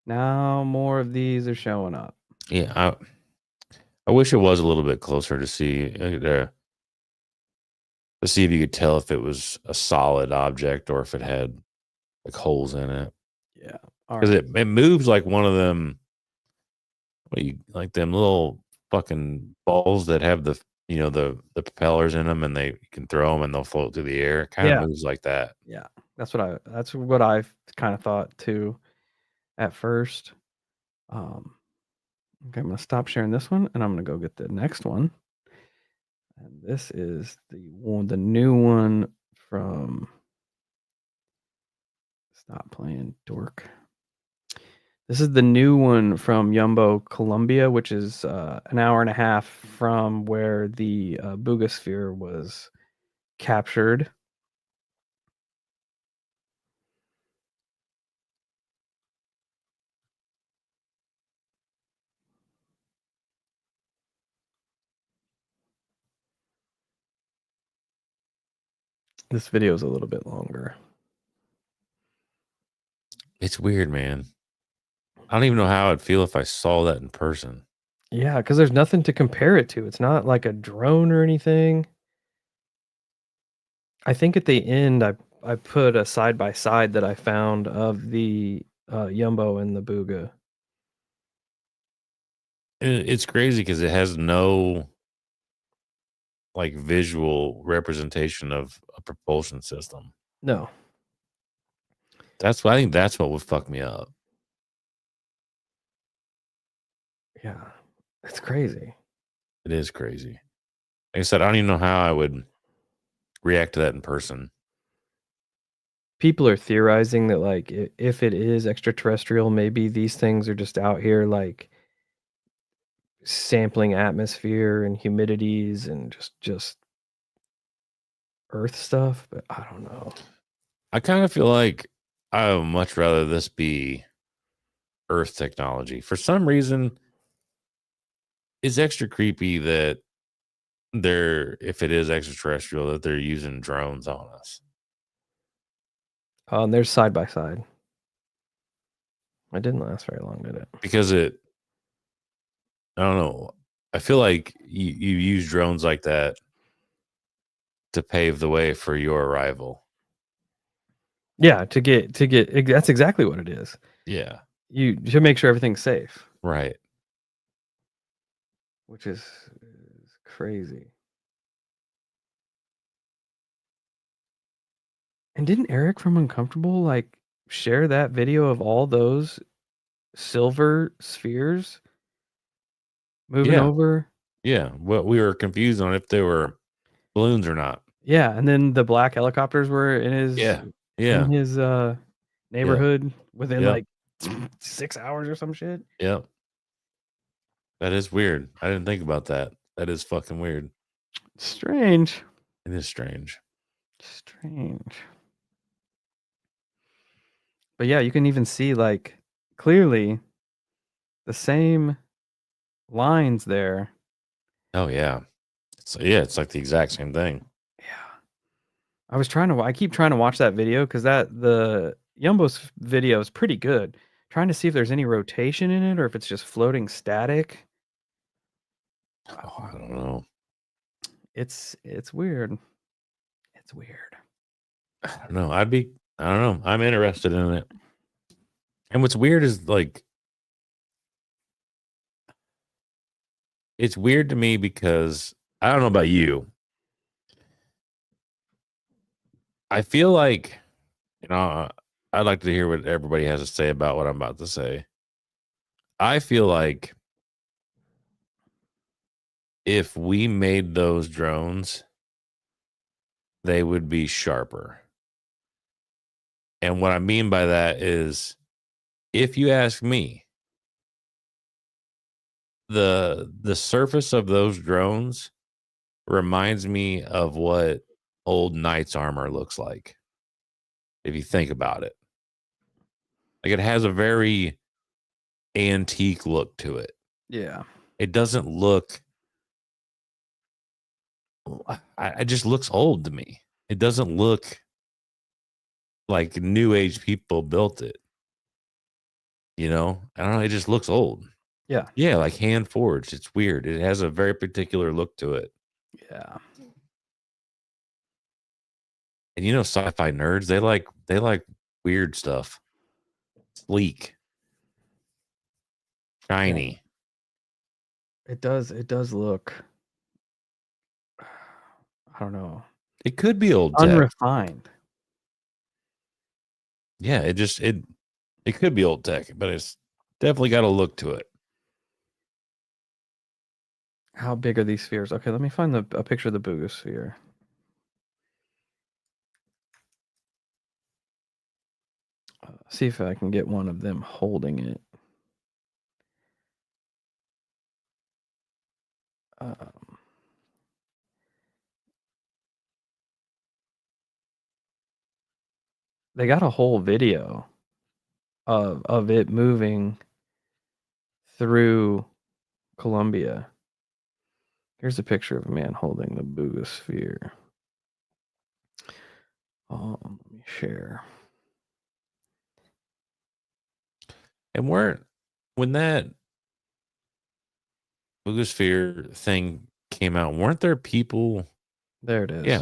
Now more of these are showing up. Yeah, I wish it was a little bit closer to see to see if you could tell if it was a solid object or if it had like holes in it. Yeah, Because it moves like one of them, like them little fucking balls that have the the propellers in them, and they can throw them and they'll float through the air. It kind of moves like that. Yeah, that's what I've kind of thought too at first. Okay, I'm gonna stop sharing this one, and I'm gonna go get the next one. And this is the new one from. Stop playing, dork. This is the new one from Yumbo, Colombia, which is an hour and a half from where the Boogosphere was captured. This video is a little bit longer. It's weird, man. I don't even know how I'd feel if I saw that in person. Yeah, because there's nothing to compare it to. It's not like a drone or anything. I think at the end, I put a side by side that I found of the Yumbo and the Booga. It's crazy because it has no like visual representation of a propulsion system. No. I think that's what would fuck me up. Yeah, it's crazy. It is crazy. Like I said, I don't even know how I would react to that in person. People are theorizing that, like, if it is extraterrestrial, maybe these things are just out here, like, sampling atmosphere and humidities and just Earth stuff, but I don't know. I kind of feel like I would much rather this be Earth technology. For some reason, it's extra creepy that if it is extraterrestrial, that they're using drones on us. And there's side by side. It didn't last very long, did it? Because I don't know. I feel like you use drones like that to pave the way for your arrival. Yeah, to get that's exactly what it is. Yeah. You to make sure everything's safe, Right. which is crazy. And didn't Eric from Uncomfortable, like, share that video of all those silver spheres moving Yeah. over? Yeah. Well, we were confused on if they were balloons or not. Yeah, and then the black helicopters were Yeah. in Yeah. his, Yeah. neighborhood within, Yep. like, 6 hours or some shit. Yep. That is weird. I didn't think about that. That is fucking weird. Strange. It is strange. Strange. But yeah, you can even see, like, clearly the same lines there. Oh yeah. So yeah, it's like the exact same thing. Yeah. I keep trying to watch that video because the Yumbos video is pretty good. Trying to see if there's any rotation in it or if it's just floating static. Oh, I don't know. It's weird. It's weird. I don't know. I don't know. I'm interested in it. And what's weird is like it's weird to me because I don't know about you. I feel like, I'd like to hear what everybody has to say about what I'm about to say. I feel like if we made those drones, they would be sharper. And what I mean by that is, if you ask me, the surface of those drones reminds me of what old knight's armor looks like. If you think about it, like it has a very antique look to it. Yeah. It doesn't look. It just looks old to me. It doesn't look like new age people built it. I don't know. It just looks old. Yeah. Yeah, like hand forged. It's weird. It has a very particular look to it. Yeah. And sci-fi nerds, they like weird stuff. Sleek, Yeah. shiny. It does look I don't know. It could be old tech. Unrefined. Yeah, it could be old tech, but it's definitely got a look to it. How big are these spheres? Okay, let me find a picture of the boogosphere. See if I can get one of them holding it. They got a whole video of it moving through Colombia. Here's a picture of a man holding the boogosphere. Let me share. And when that Boogosphere thing came out, weren't there people? There it is. Yeah,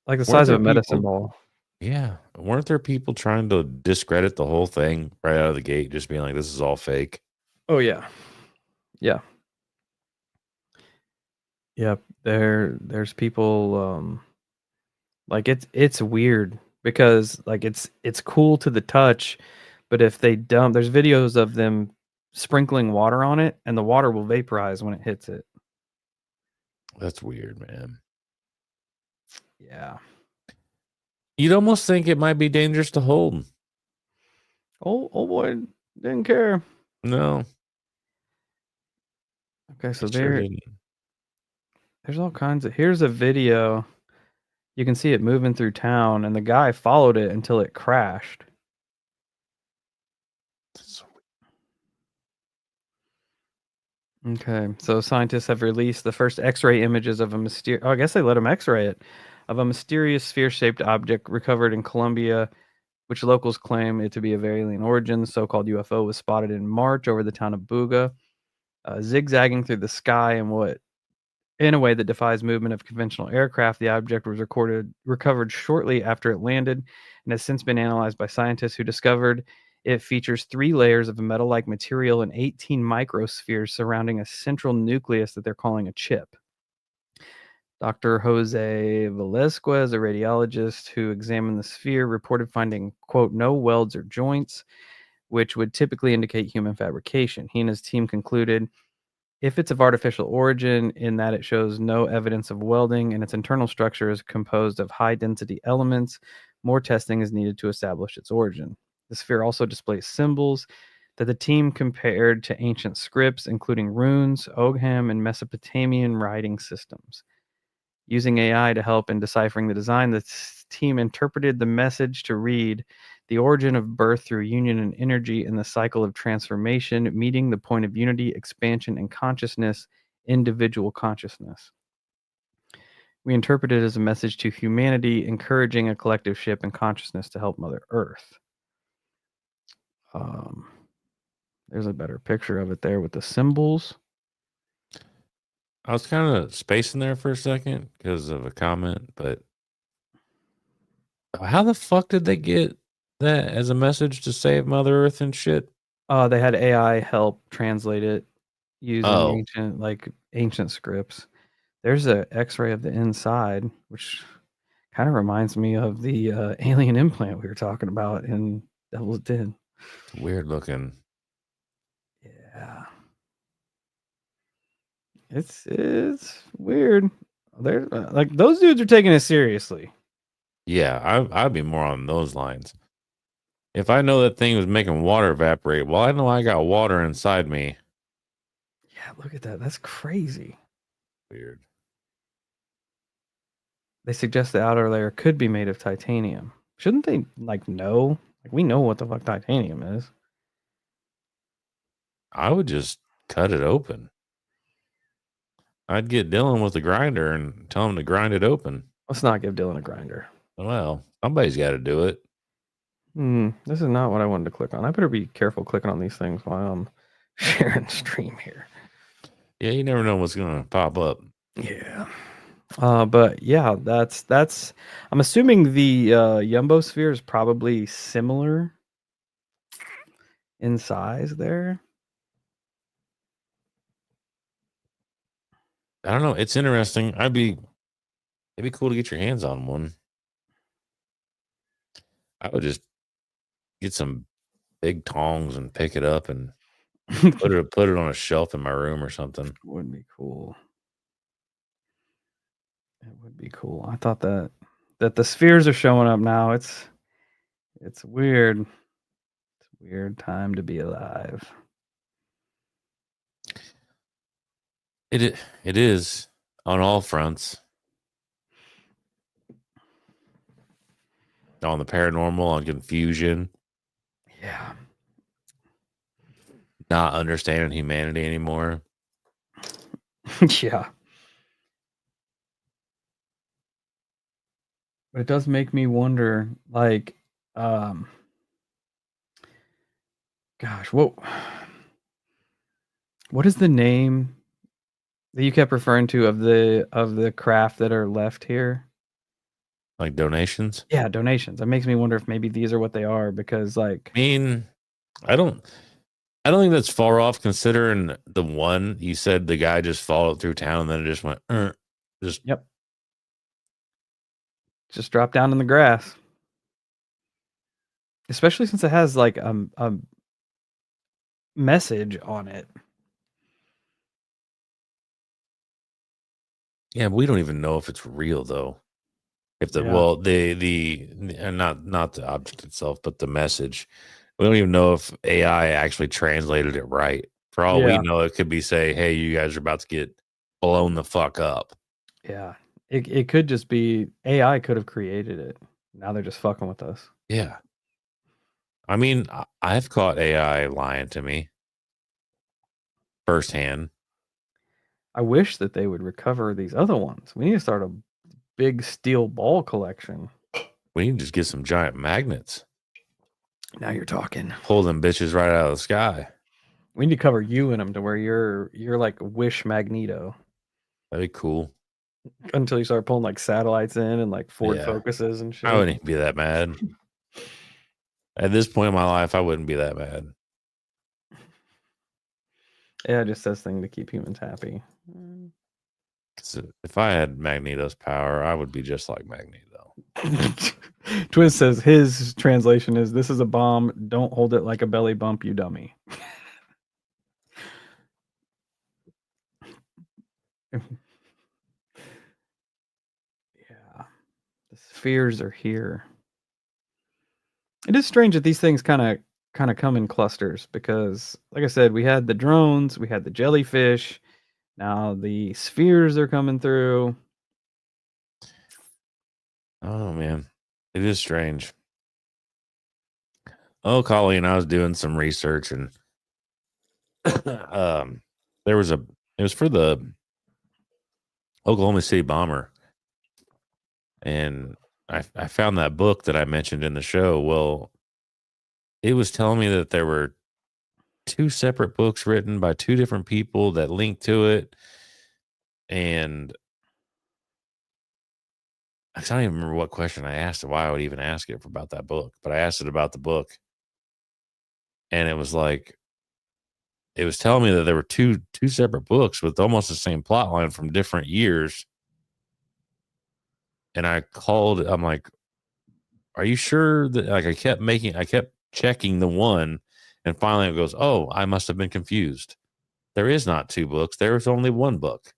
Like the weren't size of there a medicine people? ball. Yeah, weren't there people trying to discredit the whole thing right out of the gate, just being like, "This is all fake." Oh yeah. Yeah. Yep. There's people like it's weird because like it's cool to the touch, but if they dump, there's videos of them sprinkling water on it, and the water will vaporize when it hits it. That's weird, man. Yeah. You'd almost think it might be dangerous to hold. Old boy didn't care. No, Okay, so it sure didn't. there's all kinds of. Here's a video. You can see it moving through town, and the guy followed it until it crashed. Okay, so scientists have released the first X-ray images of a mysterious. Oh, I guess they let them X-ray it, of a mysterious sphere-shaped object recovered in Colombia, which locals claim it to be of alien origin. The so-called UFO was spotted in March over the town of Buga, zigzagging through the sky in a way that defies movement of conventional aircraft. The object was recovered shortly after it landed and has since been analyzed by scientists who discovered it features 3 layers of a metal-like material and 18 microspheres surrounding a central nucleus that they're calling a chip. Dr. Jose Velasquez, a radiologist who examined the sphere, reported finding, quote, no welds or joints, which would typically indicate human fabrication. He and his team concluded if it's of artificial origin, in that it shows no evidence of welding and its internal structure is composed of high density elements, more testing is needed to establish its origin. The sphere also displays symbols that the team compared to ancient scripts, including runes, Ogham, and Mesopotamian writing systems. Using AI to help in deciphering the design, the team interpreted the message to read the origin of birth through union and energy in the cycle of transformation, meeting the point of unity, expansion, and consciousness, individual consciousness. We interpret it as a message to humanity, encouraging a collective shift in consciousness to help Mother Earth. There's a better picture of it there with the symbols. I was kind of spacing there for a second because of a comment, but how the fuck did they get that as a message to save Mother Earth and shit? They had AI help translate it using Oh, ancient scripts. There's a X-ray of the inside, which kind of reminds me of the alien implant we were talking about in Devil's Den. it's weird looking. Yeah, it's weird. They're like those dudes are taking it seriously. Yeah, I'd be more on those lines. If I know that thing was making water evaporate, well, I know I got water inside me. Yeah, look at that. That's crazy. Weird. They suggest the outer layer could be made of titanium. Shouldn't they know? Like we know what the fuck titanium is. I would just cut it open. I'd get Dylan with the grinder and tell him to grind it open. Let's not give Dylan a grinder. Well, somebody's got to do it. This is not what I wanted to click on. I better be careful clicking on these things while I'm sharing stream here. Yeah, you never know what's going to pop up. Yeah. But yeah, that's. I'm assuming the Jumbo sphere is probably similar in size there. I don't know. It's interesting. It'd be cool to get your hands on one. I would just get some big tongs and pick it up and put it on a shelf in my room or something. Would be cool. It would be cool. I thought that the spheres are showing up now. It's weird. It's a weird time to be alive. It is on all fronts. On the paranormal, on confusion, Yeah. not understanding humanity anymore. Yeah. But it does make me wonder, like, gosh, what is the name that you kept referring to of the craft that are left here? Like donations. Yeah, donations. That makes me wonder if maybe these are what they are because, like, I mean, I don't think that's far off considering the one you said the guy just followed through town and then it just went just yep, just drop down in the grass. especially since it has like a message on it. Yeah, but we don't even know if it's real though. If the Yeah. well, the and not the object itself, but the message. We don't even know if AI actually translated it right. For all we Yeah. know, it could be say, "Hey, you guys are about to get blown the fuck up." Yeah. It could just be AI could have created it. Now they're just fucking with us. Yeah. I mean, I've caught AI lying to me firsthand. I wish that they would recover these other ones. We need to start a big steel ball collection. We need to just get some giant magnets, Now you're talking. pull them bitches right out of the sky. We need to cover you in them to where you're like Wish Magneto That'd be cool. until you start pulling like satellites in and like Ford Yeah. Focuses and I shit. wouldn't be that mad. At this point in my life, I wouldn't be that mad. Yeah, just this thing to keep humans happy. 'Cause if I had Magneto's power, I would be just like Magneto. Twist says his translation is this is a bomb. Don't hold it like a belly bump, you dummy. Yeah. The spheres are here. It is strange that these things kind of come in clusters because like I said, we had the drones, we had the jellyfish, now the spheres are coming through. Oh man, it is strange. Oh, Colleen, I was doing some research and there was it was for the Oklahoma City bomber, and I found that book that I mentioned in the show. Well, it was telling me that there were two separate books written by two different people that linked to it, and I don't even remember what question I asked or why I would even ask it about that book, but I asked it about the book, and it was like it was telling me that there were two separate books with almost the same plot line from different years. And I called, I'm like, are you sure that like I kept checking the one, and finally it goes, oh, I must have been confused. There is not two books, there is only one book.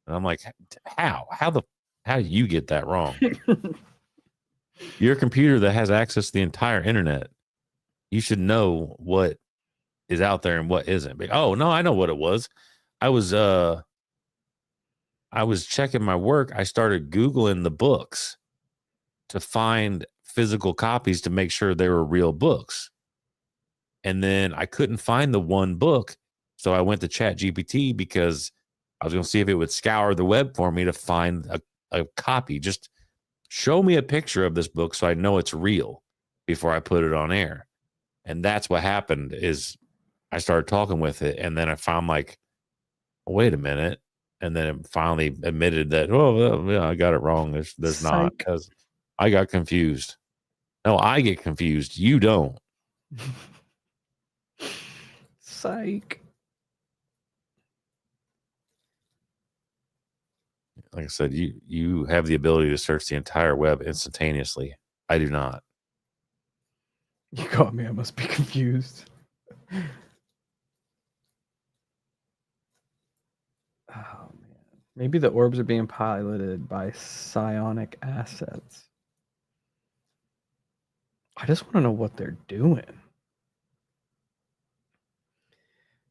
And I'm like, how do you get that wrong? Your computer that has access to the entire internet, you should know what is out there and what isn't. But, oh no, I know what it was. I was I was checking my work. I started Googling the books to find physical copies to make sure they were real books. And then I couldn't find the one book. So I went to Chat GPT because I was going to see if it would scour the web for me to find a copy. Just show me a picture of this book so I know it's real before I put it on air. And that's what happened is I started talking with it. And then I found like, wait a minute. And then it finally admitted that, oh, yeah, I got it wrong. There's not, Psych. because I got confused. No, I get confused. You don't. Psych. Like I said, you have the ability to search the entire web instantaneously. I do not. You caught me. I must be confused. Oh man. Maybe the orbs are being piloted by psionic assets. I just want to know what they're doing.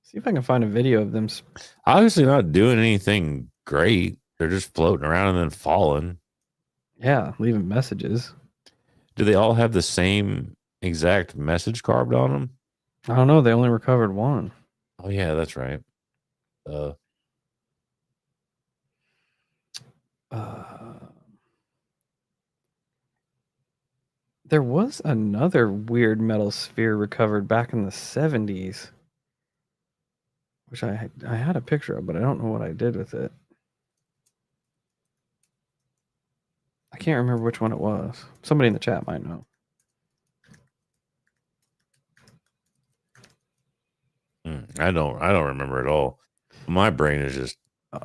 See if I can find a video of them. Obviously not doing anything great. They're just floating around and then falling. Yeah, leaving messages. Do they all have the same exact message carved on them? I don't know. They only recovered one. Oh yeah, that's right. Uh, there was another weird metal sphere recovered back in the 70s, which I had a picture of, but I don't know what I did with it. I can't remember which one it was. Somebody in the chat might know. I don't remember at all. My brain is just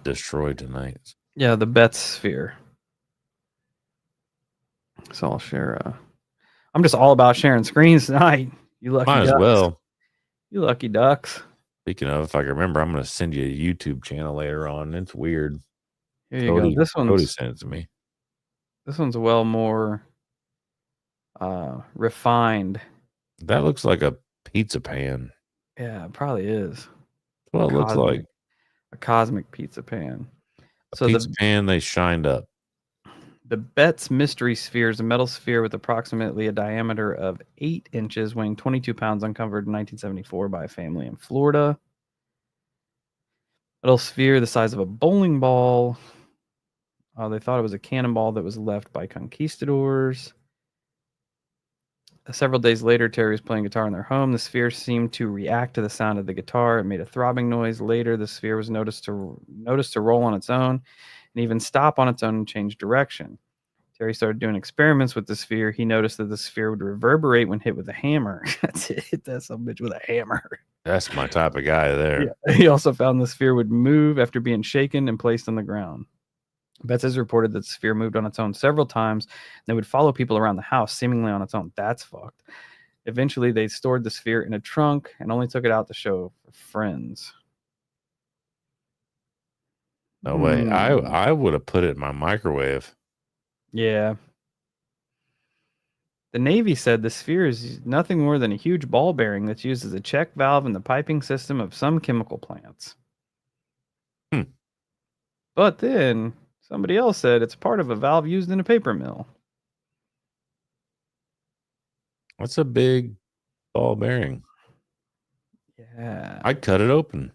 destroyed tonight. Yeah, the Betz sphere. So I'll share. I'm just all about sharing screens tonight. You lucky Might as ducks. well. You lucky ducks. Speaking of, if I can remember, I'm going to send you a YouTube channel later on. It's weird. Here you go. Cody sent it to me. This one's well more refined. That looks like a pizza pan. Yeah, it probably is. Well, it looks like a cosmic pizza pan. a pizza pan they shined up. The Betz mystery sphere is a metal sphere with approximately a diameter of 8 inches, weighing 22 pounds, uncovered in 1974 by a family in Florida. Metal sphere the size of a bowling ball. They thought it was a cannonball that was left by conquistadors. Several days later, Terry was playing guitar in their home. The sphere seemed to react to the sound of the guitar. It made a throbbing noise. Later, the sphere was noticed to roll on its own and even stop on its own and change direction. Terry started doing experiments with the sphere. He noticed that the sphere would reverberate when hit with a hammer. That's it. Hit that some bitch with a hammer. That's my type of guy there. Yeah. He also found the sphere would move after being shaken and placed on the ground. Betts has reported that the sphere moved on its own several times. And it would follow people around the house, seemingly on its own. That's fucked. Eventually, they stored the sphere in a trunk and only took it out to show for friends. No way. I would have put it in my microwave. Yeah. The Navy said the sphere is nothing more than a huge ball bearing that's used as a check valve in the piping system of some chemical plants. But then somebody else said it's part of a valve used in a paper mill. That's a big ball bearing. Yeah. I'd cut it open.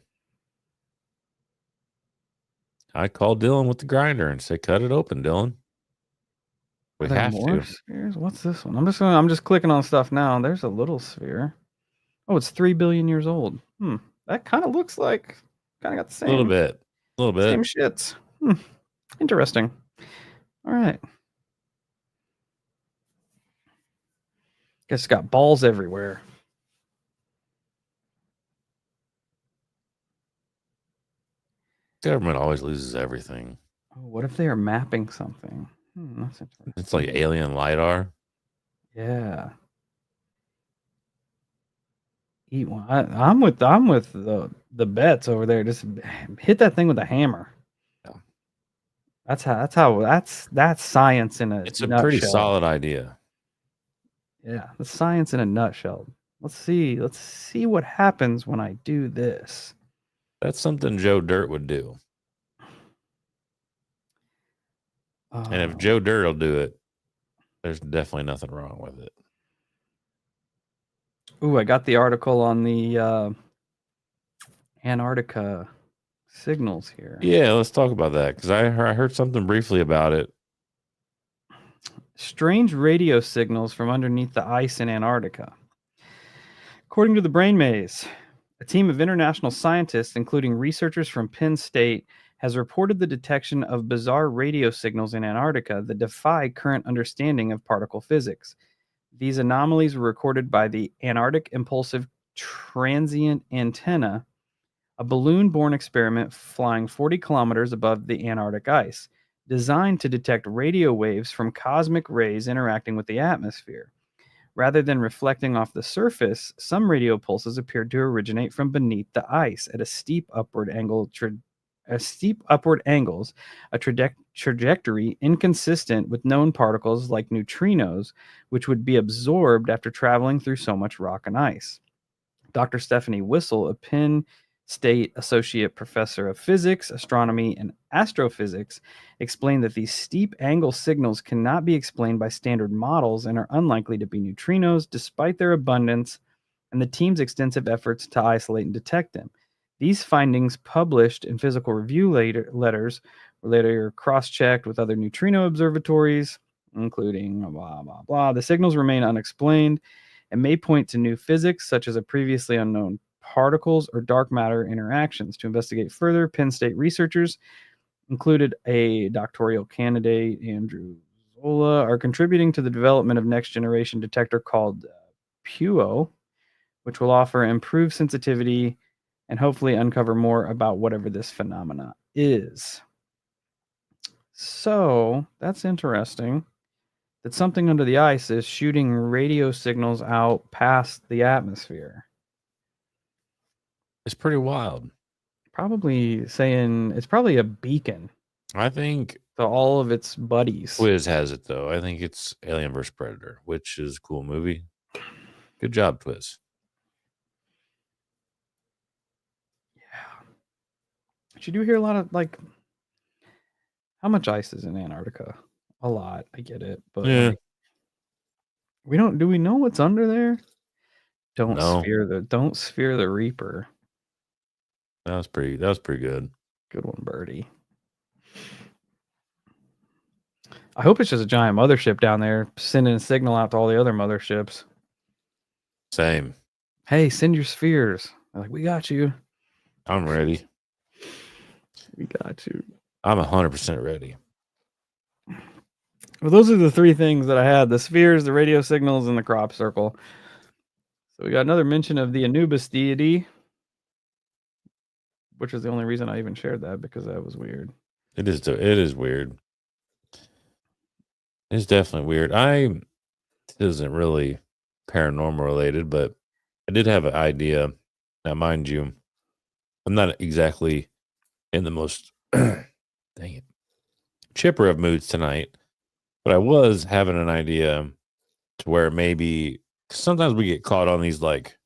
I call Dylan with the grinder and say, "Cut it open, Dylan." We have more to. spheres? What's this one? I'm just clicking on stuff now. There's a little sphere. Oh, it's 3 billion years old. That kind of looks like got the same. A little bit. Same shits. Interesting. All right. Guess it's got balls everywhere. Government always loses everything. Oh, what if they are mapping something? That's interesting. It's like alien LiDAR. Yeah. Eat one. I'm with the Betts over there. Just hit that thing with a hammer. Yeah. That's science in a It's a nutshell. pretty solid idea. Yeah, that's science in a nutshell. Let's see what happens when I do this. That's something Joe Dirt would do. And if Joe Dirt will do it, there's definitely nothing wrong with it. Ooh, I got the article on the Antarctica signals here. Yeah, let's talk about that because I heard something briefly about it. Strange radio signals from underneath the ice in Antarctica. According to the Brain Maze, a team of international scientists, including researchers from Penn State, has reported the detection of bizarre radio signals in Antarctica that defy current understanding of particle physics. These anomalies were recorded by the Antarctic Impulsive Transient Antenna, a balloon-borne experiment flying 40 kilometers above the Antarctic ice, designed to detect radio waves from cosmic rays interacting with the atmosphere. Rather than reflecting off the surface, some radio pulses appeared to originate from beneath the ice at a steep upward angles, a trajectory inconsistent with known particles like neutrinos, which would be absorbed after traveling through so much rock and ice. Dr. Stephanie Whistle, a Penn State Associate Professor of Physics, Astronomy, and Astrophysics, explained that these steep angle signals cannot be explained by standard models and are unlikely to be neutrinos despite their abundance and the team's extensive efforts to isolate and detect them. These findings, published in Physical Review letters, were later cross-checked with other neutrino observatories, including blah, blah, blah. The signals remain unexplained and may point to new physics, such as a previously unknown particles or dark matter interactions. To investigate further, Penn State researchers, included a doctoral candidate, Andrew Zola, are contributing to the development of next-generation detector called PUO, which will offer improved sensitivity and hopefully uncover more about whatever this phenomena is. So, that's interesting that something under the ice is shooting radio signals out past the atmosphere. It's pretty wild. Probably saying it's probably a beacon I think to all of its buddies. Quiz has it though. I think it's Alien vs Predator, which is a cool movie. Good job, Twiz. Yeah. But you do hear a lot of like, how much ice is in Antarctica? A lot. I get it, but Yeah. like, do we know what's under there? Don't No. sphere the Reaper. That was pretty good. Good one, Birdie. I hope it's just a giant mothership down there sending a signal out to all the other motherships. Same. Hey, send your spheres. They're like, we got you. I'm ready. We got you. I'm 100% ready. Well, those are the three things that I had: the spheres, the radio signals, and the crop circle. So we got another mention of the Anubis deity, which is the only reason I even shared that, because that was weird. It is weird. It's definitely weird. This isn't really paranormal related, but I did have an idea. Now, mind you, I'm not exactly in the most dang it, chipper of moods tonight, but I was having an idea to where maybe sometimes we get caught on these like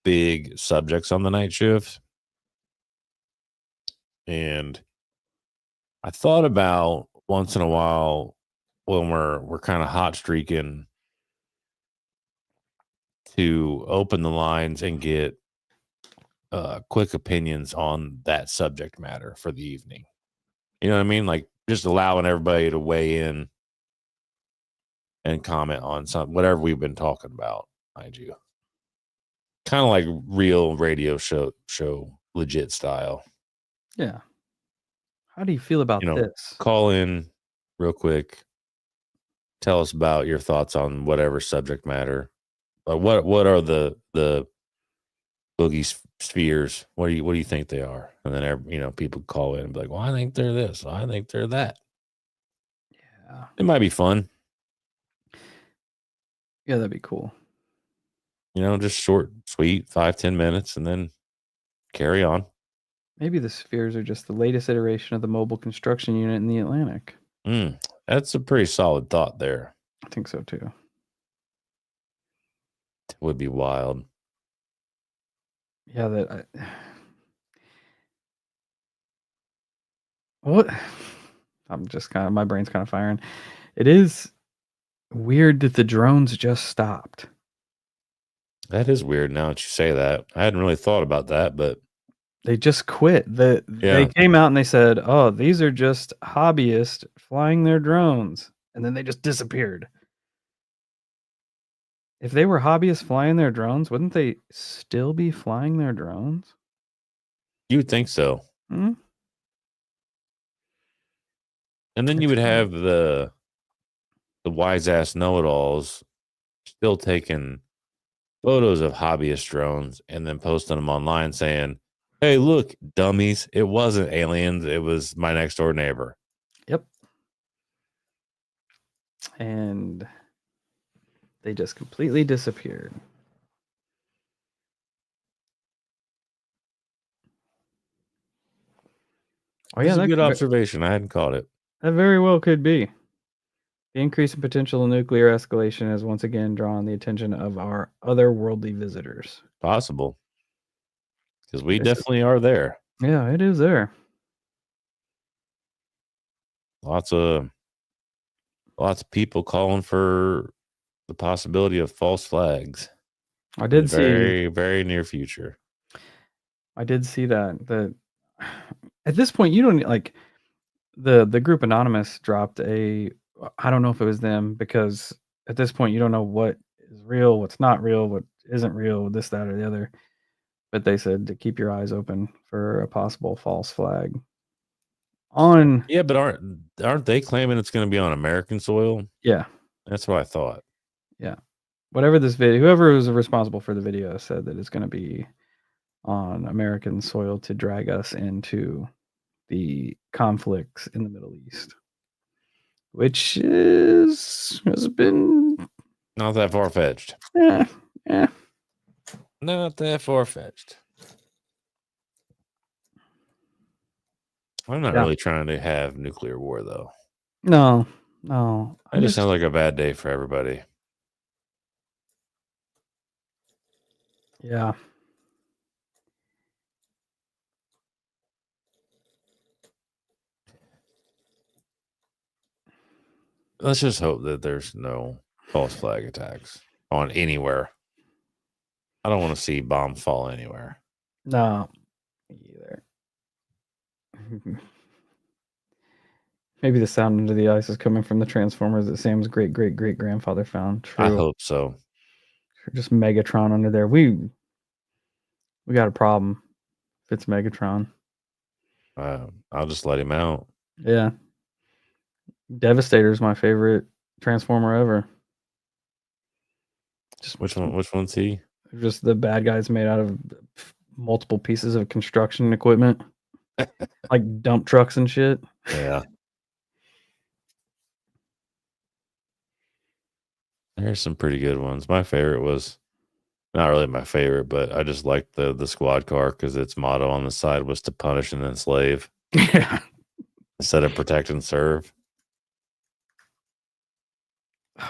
big subjects on the night shift. And I thought about once in a while when we're kind of hot streaking to open the lines and get quick opinions on that subject matter for the evening. You know what I mean? Like just allowing everybody to weigh in and comment on whatever we've been talking about, mind you. Kind of like real radio show legit style. Yeah. How do you feel about this? Call in real quick. Tell us about your thoughts on whatever subject matter. What are the boogie spheres? What do you think they are? And then people call in and be like, "Well, I think they're this. Well, I think they're that." Yeah. It might be fun. Yeah, that'd be cool. Just short, sweet, 5-10 minutes, and then carry on. Maybe the spheres are just the latest iteration of the mobile construction unit in the Atlantic. That's a pretty solid thought there. I think so too. It would be wild. Yeah, what? I'm just my brain's kind of firing. It is weird that the drones just stopped. That is weird now that you say that. I hadn't really thought about that, but they just quit. They came out and they said, "Oh, these are just hobbyists flying their drones," and then they just disappeared. If they were hobbyists flying their drones, wouldn't they still be flying their drones? You would think so. Hmm? And then you would have the wise ass know-it-alls still taking photos of hobbyist drones and then posting them online saying, "Hey, look, dummies, it wasn't aliens, it was my next door neighbor." Yep. And they just completely disappeared. Oh yeah, that's a good observation. I hadn't caught it. That very well could be. The increase in potential nuclear escalation has once again drawn the attention of our otherworldly visitors. Possible. Because we definitely are there. Yeah, it is there. Lots of people calling for the possibility of false flags. I did see very, very near future. I did see that at this point you don't like the group Anonymous dropped I don't know if it was them, because at this point you don't know what is real, what's not real, what isn't real, this, that, or the other. But they said to keep your eyes open for a possible false flag. Yeah, but aren't they claiming it's going to be on American soil? Yeah. That's what I thought. Yeah. Whoever was responsible for the video said that it's going to be on American soil to drag us into the conflicts in the Middle East. which has been Not that far fetched. eh, eh. Not that far fetched. I'm not Yeah. really trying to have nuclear war, though. No. That just sounds like a bad day for everybody. Yeah. Let's just hope that there's no false flag attacks on anywhere. I don't want to see bombs fall anywhere. No. Me either. Maybe the sound under the ice is coming from the Transformers that Sam's great grandfather found. True. I hope so. Just Megatron under there. We got a problem. If it's Megatron. I'll just let him out. Yeah. Devastator is my favorite Transformer ever. Just which one's he? Just the bad guys made out of multiple pieces of construction equipment, like dump trucks and shit. Yeah. There's some pretty good ones. My favorite was not really my favorite, but I just liked the squad car because its motto on the side was to punish and enslave. Yeah. Instead of protect and serve.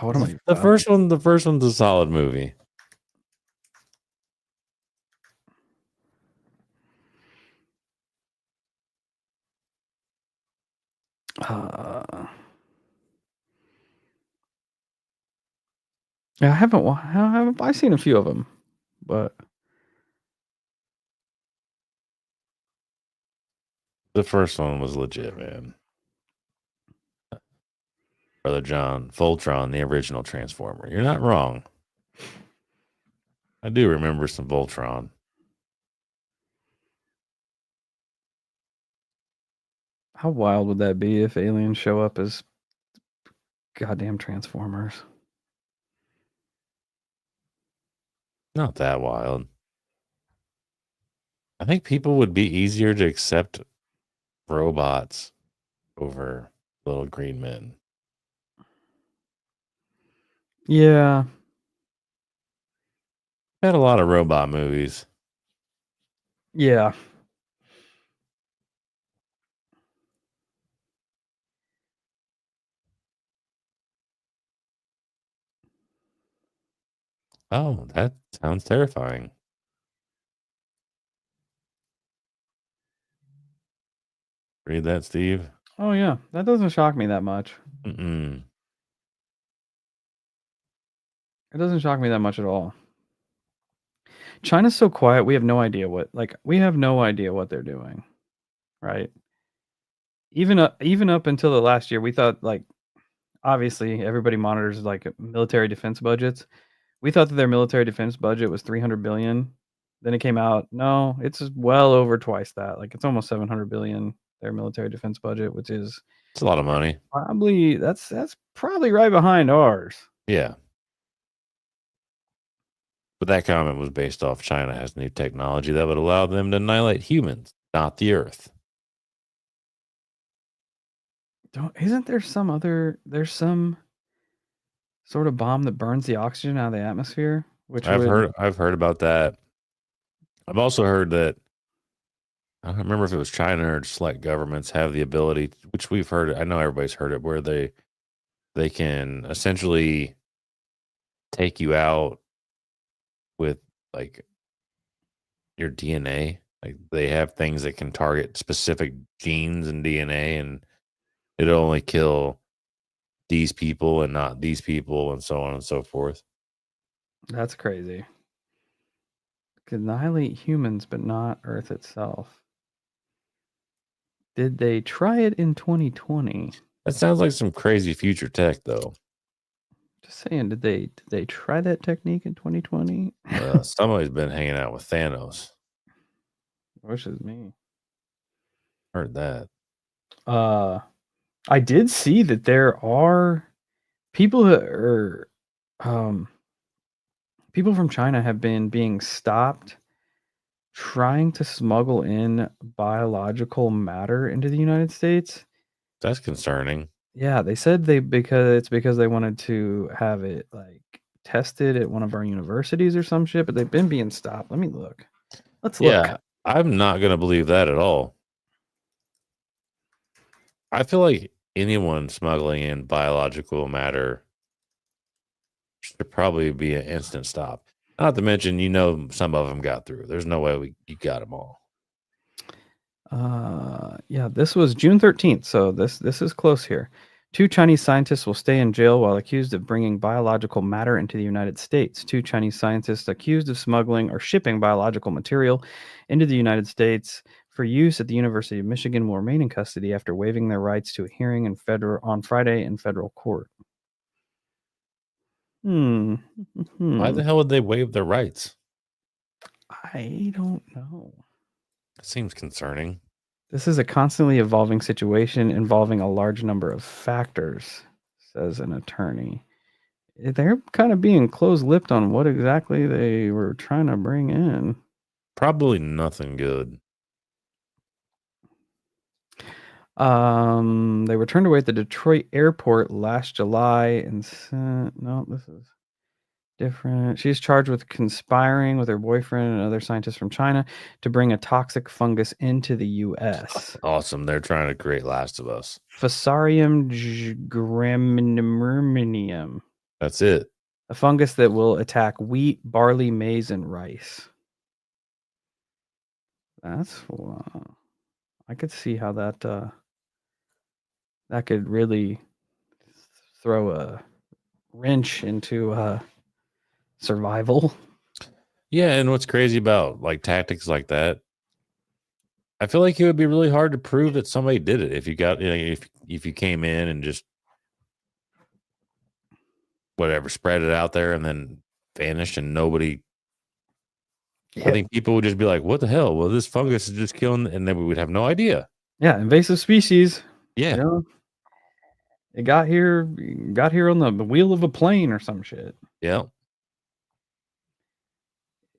What am I? The first one's a solid movie. Yeah, I've seen a few of them, but The first one was legit, man. Brother John, Voltron, the original Transformer. You're not wrong. I do remember some Voltron. how wild would that be if aliens show up as goddamn Transformers? Not that wild. I think people would be easier to accept robots over little green men. Yeah. Had a lot of robot movies. Yeah. Oh, that sounds terrifying. Read that, Steve. Oh yeah, that doesn't shock me that much. Mm-mm. It doesn't shock me that much at all. China's so quiet. We have no idea what they're doing, right? Even up until the last year, we thought like obviously everybody monitors like military defense budgets. We thought that their military defense budget was 300 billion. Then it came out, no, it's well over twice that. Like it's almost 700 billion their military defense budget, which is It's a lot of money. probably that's probably right behind ours. Yeah. But that comment was based off China has new technology that would allow them to annihilate humans, not the Earth. Isn't there there's some sort of bomb that burns the oxygen out of the atmosphere? Which I've heard about that. I've also heard that I don't remember if it was China or just like governments have the ability, which we've heard. I know everybody's heard it, where they can essentially take you out with like your DNA. Like they have things that can target specific genes and DNA, and it'll only kill these people and not these people, and so on and so forth. That's crazy. Could annihilate humans, but not Earth itself. Did they try it in 2020? That sounds like some crazy future tech, though. Just saying, did they try that technique in 2020? Somebody's been hanging out with Thanos. Wish it's me. Heard that. I did see that there are people who are people from China have been being stopped trying to smuggle in biological matter into the United States. That's concerning. Yeah, they said because they wanted to have it like tested at one of our universities or some shit, but they've been being stopped. Let me look. Let's look. Yeah, I'm not going to believe that at all. I feel like anyone smuggling in biological matter should probably be an instant stop. Not to mention, some of them got through. There's no way you got them all. Yeah, this was June 13th, so this is close here. 2 Chinese scientists will stay in jail while accused of bringing biological matter into the United States. 2 Chinese scientists accused of smuggling or shipping biological material into the United States for use at the University of Michigan will remain in custody after waiving their rights to a hearing on Friday in federal court. Hmm. Why the hell would they waive their rights? I don't know. That seems concerning. This is a constantly evolving situation involving a large number of factors, says an attorney. They're kind of being close-lipped on what exactly they were trying to bring in. Probably nothing good. They were turned away at the Detroit airport last July and no, this is different. She's charged with conspiring with her boyfriend and other scientists from China to bring a toxic fungus into the U.S. Awesome. They're trying to create Last of Us. Fusarium gramineum. That's it. A fungus that will attack wheat, barley, maize, and rice. That's I could see how that could really throw a wrench into survival. Yeah, and what's crazy about like tactics like that, I feel like it would be really hard to prove that somebody did it if you got if you came in and just whatever spread it out there and then vanished and nobody. I think people would just be like, "What the hell? Well, this fungus is just killing," and then we would have no idea. Yeah, invasive species. Yeah, You know, it got here on the wheel of a plane or some shit. yeah.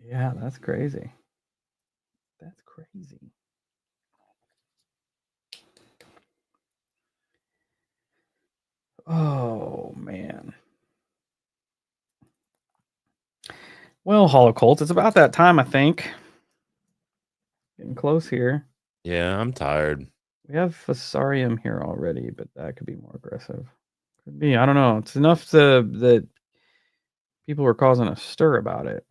Yeah, that's crazy. That's crazy. Oh man. Well, Holocult, it's about that time, I think. Getting close here. Yeah, I'm tired. We have Fusarium here already, but that could be more aggressive. Could be. I don't know. It's enough that people were causing a stir about it.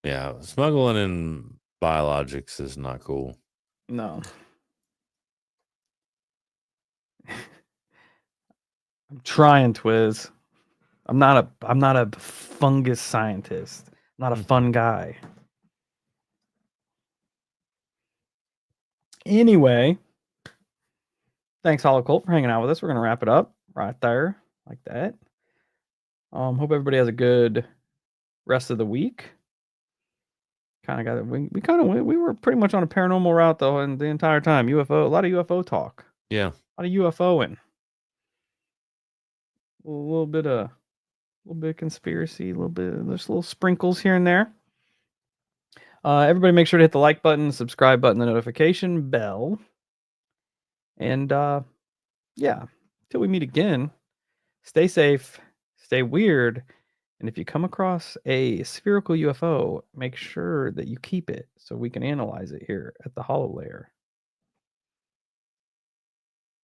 Yeah, smuggling in biologics is not cool. No. I'm trying, Twiz. I'm not a fungus scientist. I'm not a fun guy. Anyway, thanks Holocult for hanging out with us. We're gonna wrap it up right there, like that. Hope everybody has a good rest of the week. Kind of got it. We were pretty much on a paranormal route though, and the entire time UFO, a lot of UFO talk, Yeah, a lot of UFOing, a little bit of conspiracy, a little bit, there's little sprinkles here and there. Everybody, make sure to hit the like button, subscribe button, the notification bell, and yeah, till we meet again. Stay safe, stay weird, and if you come across a spherical UFO, make sure that you keep it so we can analyze it here at the Hollow Layer.